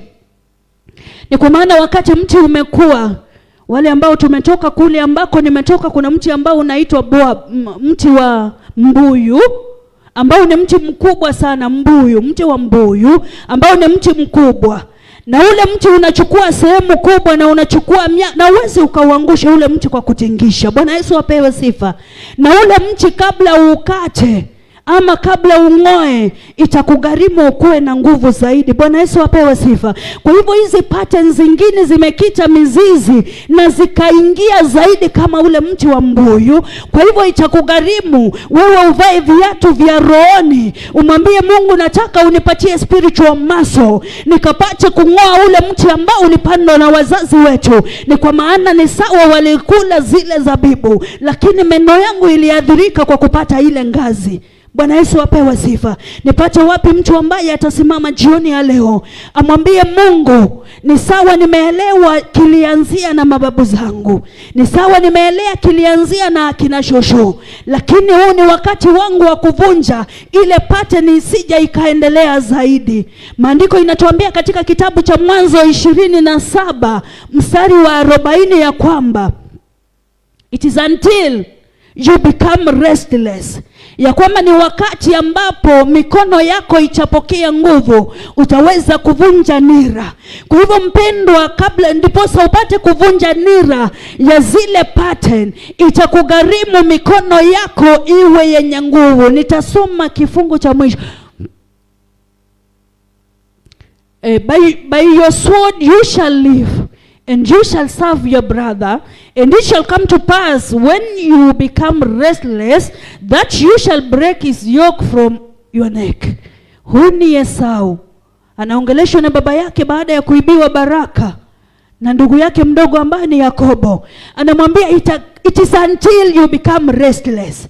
Ni kwa maana wakati mti umekuwa, wale ambao tumetoka kule ambako nimetoka, kuna mti ambao unaitwa mti wa mbuyu, ambao ni mti mkubwa sana. Mti wa mbuyu ambao ni mti mkubwa, na ule mti unachukua sehemu kubwa na unachukua na uwezi ukauangusha ule mti kwa kutingisha. Bwana Yesu apewe sifa. Na ule mti kabla ukate ama kabla ung'oe, itakugharimu ukuwe na nguvu zaidi. Bwana Yesu apewe sifa. Kwa hivyo hizi patterns zingine zimekita mizizi na zikaingia zaidi kama ule mti wa mbuyu. Kwa hivyo itakugharimu wewe uvae viatu vya rohoni, umwambie Mungu, nataka unipatie spiritual muscle nikapate kung'oa ule mti ambao ulipandwa na wazazi wetu. Ni kwa maana ni sawa walikula zile zabibu, lakini meno yangu iliadhirika kwa kupata ile ngazi. Bwana Yesu apewe sifa. Nipate wapi mtu ambaye atasimama jioni ya leo amwambie Mungu, ni sawa nimeelewa kilianzia na mababu zangu, ni sawa nimeelea kilianzia na akina shosho, lakini huu ni wakati wangu wa kuvunja ile pattern isije ikaendelea zaidi. Maandiko inatuambia katika kitabu cha Mwanzo 27 mstari wa 40 ya kwamba it is until you become restless, ya kwamba ni wakati ambapo mikono yako itapokea nguvu utaweza kuvunja nira. Kwa hivyo mpendwa, kabla ndiposa upate kuvunja nira ya zile pattern, itakugharimu mikono yako iwe yenye nguvu. Nitasoma kifungu cha mwisho. By your sword you shall live, and you shall serve your brother, and it shall come to pass when you become restless that you shall break his yoke from your neck. Huyu ni Esau, anaongeleshwa na baba yake baada ya kuibiwa baraka na ndugu yake mdogo ambaye ni Yakobo. Anamwambia it is until you become restless,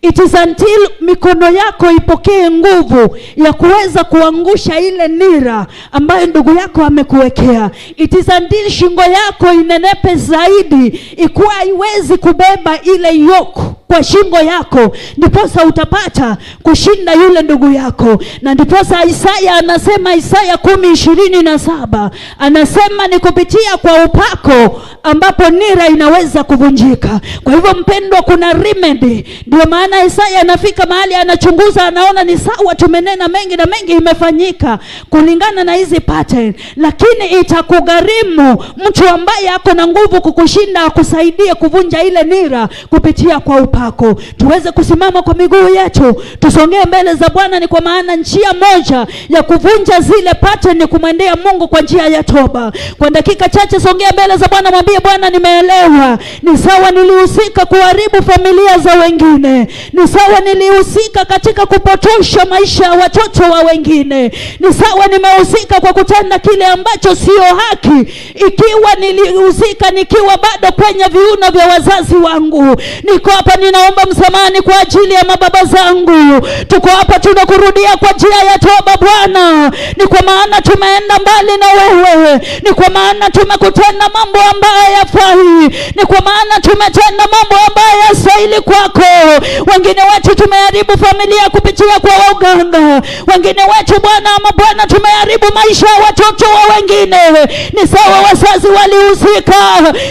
it is until mikono yako ipokee nguvu ya kuweza kuangusha ile nira ambayo ndugu yako amekuwekea. It is until shingo yako inenepe zaidi ikuwa haiwezi kubeba ile yoke kwa shingo yako, ndiposa utapata kushinda yule ndugu yako. Na ndiposa Isaya anasema, Isaya 10:27 anasema ni kupitia kwa upako ambapo nira inaweza kuvunjika. Kwa hivyo mpendwa, kuna remedy. Ndio maana Isaya anafika mahali anachunguza, anaona ni sawa tumenena mengi na mengi imefanyika kulingana na hizi pattern, lakini itakugharimu mtu ambaye ako na nguvu kukushinda akusaidie kuvunja ile nira kupitia kwa upako. Tuweze kusimama kwa miguu yetu, tusongee mbele za Bwana. Ni kwa maana njia moja ya kuvunja zile pattern ni kumwendea Mungu kwa njia ya toba. Kwa dakika chache songea mbele za Bwana, mwambie Bwana, nimeelewa, ni sawa nilihusika kuharibu familia za wengine, ni sawa nilihusika katika kupotosha maisha ya watoto wa wengine, ni sawa nimehusika kwa kutenda kile ambacho sio haki, ikiwa nilihusika nikiwa bado kwenye viuno vya wazazi wangu. Niko hapa ninaomba msamahani kwa ajili ya mababa zangu. Tuko hapa tunakurudia kwa njia ya toba Bwana. Ni kwa maana tumeenda mbali na wewe, ni kwa maana tumekutenda mambo ambayo hayafai, ni kwa maana tumetenda mambo ambayo hayastahili kwako. Wengine wetu tumeharibu familia kupitia kwa waganga, wengine wetu Bwana tumeharibu maisha ya watoto wa wengine. Ni sawa wazazi walihusika,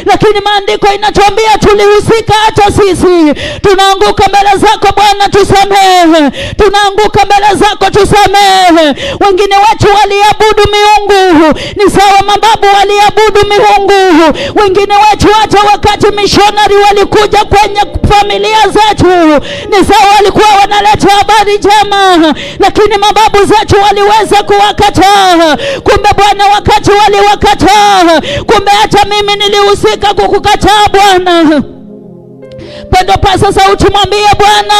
lakini maandiko inatuambia tulihusika hata sisi. Tunaanguka mbele zako Bwana, tusamehe. Tunaanguka mbele zako, tusamehe. Wengine wetu waliabudu miungu, ni sawa mababu waliabudu miungu. Wengine wetu hata wakati missionary walikuja kwenye familia zetu, ni sawa walikuwa wanaleta habari njema, lakini mababu zetu waliweza kuwakataa. Kumbe Bwana, wakati waliwakataa, kumbe hata mimi nilihusika kukukataa Bwana. Pendo, pasa sauti, mwambie Bwana,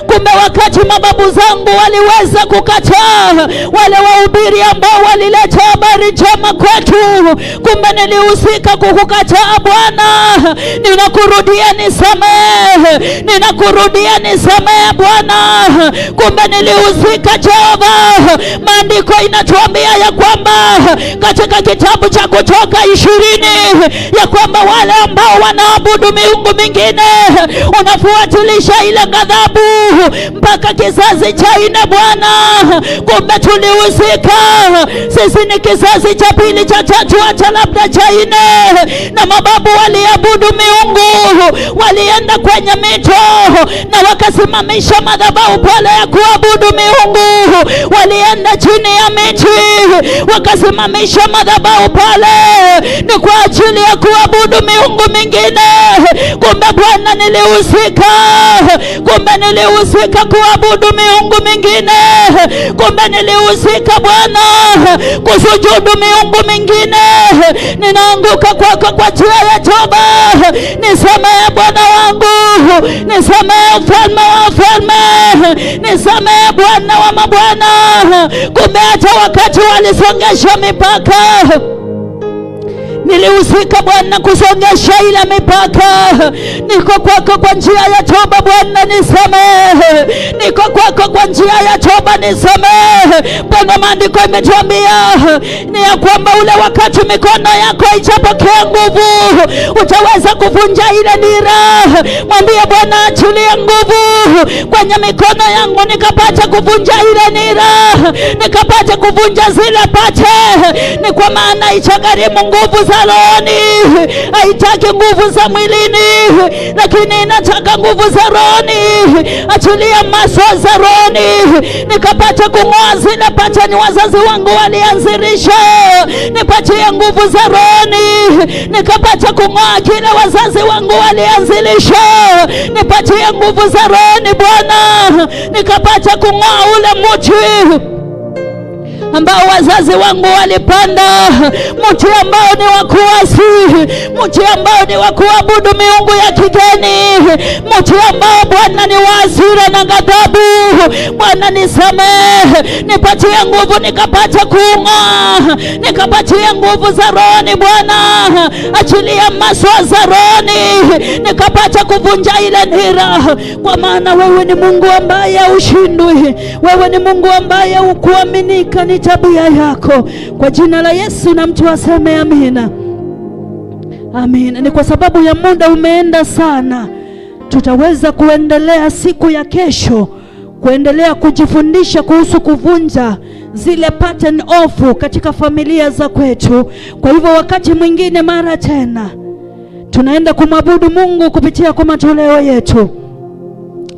kumbe wakati mababu zangu waliweza kukataa, wale wahubiri ambao walileta habari njema kwetu, kumbe nilihusika kukukataa Bwana. Ninakurudia nisamehe, ninakurudia nisamehe Bwana. Kumbe nilihusika Jehova. Maandiko inatuambia ya kwamba katika kitabu cha Kutoka 20 ya kwamba wale ambao wanaabudu miungu mingine unafuatilisha ile ghadhabu mpaka kizazi cha 4 Bwana. Kumbe tulihusika, sisi ni kizazi cha 2, cha 3, hata labda cha 4. Na mababu waliabudu miungu, walienda kwenye mito na wakasimamisha madhabahu pale ya kuabudu miungu. Walienda chini ya miti wakasimamisha madhabahu pale, ni kwa ajili ya kuabudu miungu mingine. Kumbe Bwana, nilihusika. Kumbe nilihusika kuabudu miungu mingine. Kumbe nilihusika Bwana kusujudu miungu mingine. Ninaanguka kwako kwa njia ya toba. Nisamehe Bwana wangu, nisamehe Mfalme wa wafalme, nisamehe Bwana wa mabwana. Kumbe hata wakati walisongesha mipaka, nilihusika Bwana kusongesha ile mipaka. Niko kwako kwa njia ya toba Bwana, nisamehe. Niko kwako kwa njia ya toba, nisamehe. Bwana, maandiko imetuambia ni ya kwamba ule wakati mikono yako haijapokea nguvu, utaweza kuvunja ile nira. Mwambie Bwana, achilie nguvu kwenye mikono yangu, nikapata kuvunja ile nira, nikapata kuvunja zile pate. Ni kwa maana ichagharimu nguvu za rohoni, haitaki nguvu za mwilini, lakini inataka nguvu za rohoni. Achilia maso za rohoni, nikapata kung'oa zile patani wazazi wangu walianzirisha. Nipatie nguvu za rohoni, nikapata kung'oa kile wazazi wangu walianzilisha. Nipatie nguvu za rohoni Bwana, nikapata kung'oa ule mti ambao wazazi wangu walipanda, mti ambao ni wa kuasi, mti ambao ni wa kuabudu miungu ya kigeni, mti ambao Bwana ni wa hasira na ghadhabu. Bwana, nisamehe, nipatie nguvu nikapata kung'oa, nikapatie nguvu za rohoni Bwana. Achilia maswa za rohoni, nikapata kuvunja ile nira, kwa maana wewe ni Mungu ambaye haushindwi. Wewe ni Mungu ambaye ukuaminika, ni tabia yako. Kwa jina la Yesu na mtu aseme amina. Amina. Ni kwa sababu ya muda umeenda sana, tutaweza kuendelea siku ya kesho kuendelea kujifundisha kuhusu kuvunja zile pattern off katika familia za kwetu. Kwa hivyo wakati mwingine mara tena tunaenda kumwabudu Mungu kupitia kwa matoleo yetu.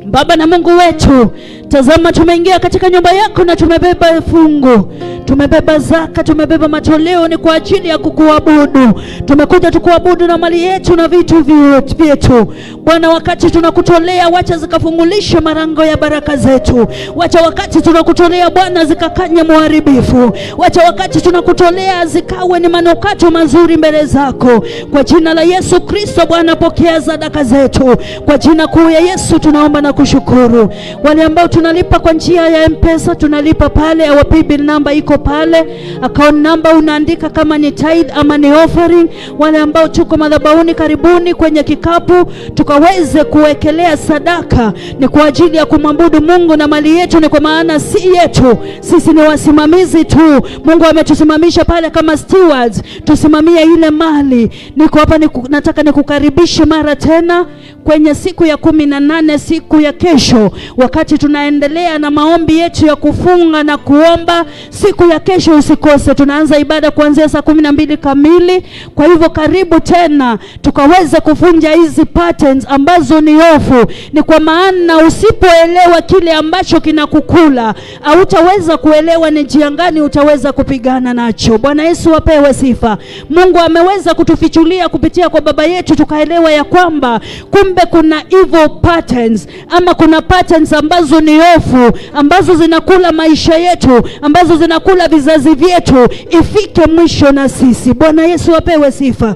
Baba na Mungu wetu, tazama tumeingia katika nyumba yako na tumebeba fungu, tumebeba zaka, tumebeba matoleo, ni kwa ajili ya kukuabudu. Tumekuja tukuabudu na mali yetu na vitu vyetu. Bwana, wakati tunakutolea, wacha zikafungulishe marango ya baraka zetu. Wacha wakati tunakutolea Bwana zikakanye muharibifu. Wacha wakati tunakutolea zikawe ni manukato mazuri mbele zako. Kwa jina la Yesu Kristo Bwana, pokea sadaka zetu. Kwa jina kuu ya Yesu tunaomba na kushukuru. Wale ambao tunalipa kwa njia ya M-Pesa, tunalipa pale, our paybill number iko pale, account number unaandika kama ni tithe ama ni offering. Wale ambao tuko madhabahuni, karibuni kwenye kikapu tukaweze kuwekelea sadaka. Ni kwa ajili ya kumwabudu Mungu na mali yetu ni kwa maana si yetu, sisi ni wasimamizi tu. Mungu ametusimamisha pale kama stewards, tusimamie ile mali. Niko hapa nataka nikukaribishe mara tena kwenye siku ya 18, siku ya kesho, wakati tunaendelea na maombi yetu ya kufunga na kuomba. Siku ya kesho usikose, tunaanza ibada kuanzia saa 12 kamili. Kwa hivyo karibu tena tukaweza kuvunja hizi patterns ambazo ni ofu. Ni kwa maana usipoelewa kile ambacho kinakukula, hautaweza kuelewa ni njia gani utaweza kupigana nacho. Bwana Yesu apewe sifa. Mungu ameweza kutufichulia kupitia kwa baba yetu, tukaelewa ya kwamba kumbe kuna evil patterns, ama kuna patterns ambazo ni ofu, ambazo zinakula maisha yetu, ambazo zinakula vizazi vyetu ifike mwisho na sisi. Bwana Yesu apewe sifa.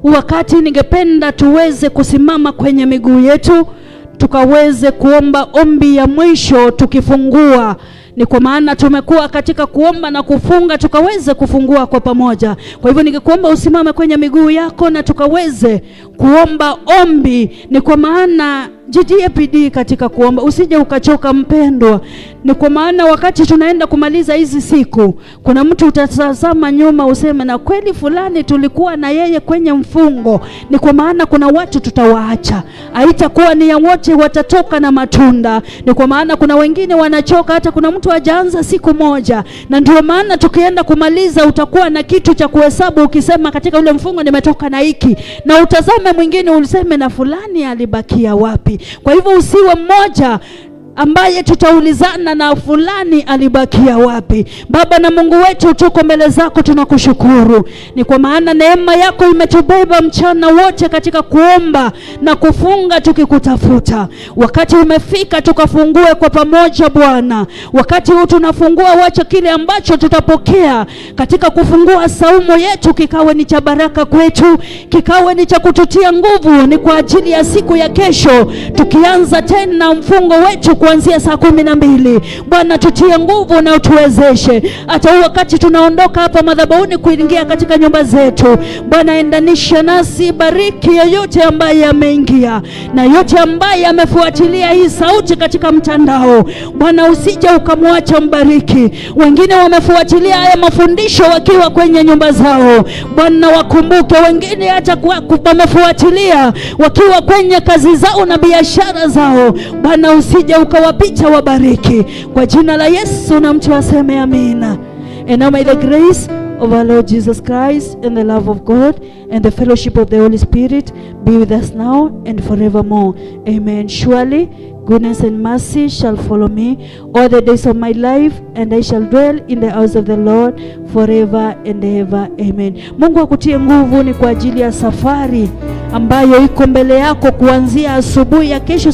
Wakati ningependa tuweze kusimama kwenye miguu yetu tukaweze kuomba ombi ya mwisho tukifungua. Ni kwa maana tumekuwa katika kuomba na kufunga, tukaweze kufungua kwa pamoja. Kwa hivyo ningekuomba usimame kwenye miguu yako na tukaweze kuomba ombi. Ni kwa maana jitie bidii katika kuomba, usije ukachoka mpendwa. Ni kwa maana wakati tunaenda kumaliza hizi siku, kuna mtu utatazama nyuma useme na kweli fulani tulikuwa na yeye kwenye mfungo. Ni kwa maana kuna watu tutawaacha, haitakuwa ni ya wote watatoka na matunda. Ni kwa maana kuna wengine wanachoka, hata kuna mtu hajaanza siku moja. Na ndio maana tukienda kumaliza utakuwa na kitu cha kuhesabu ukisema katika ule mfungo nimetoka na hiki, na utazame mwingine useme na fulani alibakia wapi. Kwa hivyo usiwe mmoja ambaye tutaulizana na fulani alibakia wapi. Baba na Mungu wetu, tuko mbele zako, tunakushukuru. Ni kwa maana neema yako imetubeba mchana wote katika kuomba na kufunga tukikutafuta. Wakati umefika tukafungue kwa pamoja Bwana. Wakati huu tunafungua, wacha kile ambacho tutapokea katika kufungua saumu yetu kikawe ni cha baraka kwetu, kikawe ni cha kututia nguvu. Ni kwa ajili ya siku ya kesho tukianza tena mfungo wetu kuanzia saa 12. Bwana tutie nguvu na utuwezeshe. Hata wakati tunaondoka hapa madhabahuni kuingia katika nyumba zetu, Bwana endanisha nasi, bariki yoyote ambaye ameingia na yote ambaye amefuatilia hii sauti katika mtandao. Bwana usije ukamwacha, mbariki. Wengine wamefuatilia haya mafundisho wakiwa kwenye nyumba zao, Bwana wakumbuke. Wengine hata wamefuatilia wakiwa kwenye kazi zao na biashara zao, Bwana usije ukawapita, wabariki kwa jina la Yesu, na mtu aseme amina. And now may the grace of our Lord Jesus Christ and the love of God and the fellowship of the Holy Spirit be with us now and forevermore. Amen. Surely goodness and mercy shall follow me all the days of my life, and I shall dwell in the house of the Lord forever and ever. Amen. Mungu akutie nguvu. Ni kwa ajili ya safari ambayo iko mbele yako kuanzia asubuhi ya kesho.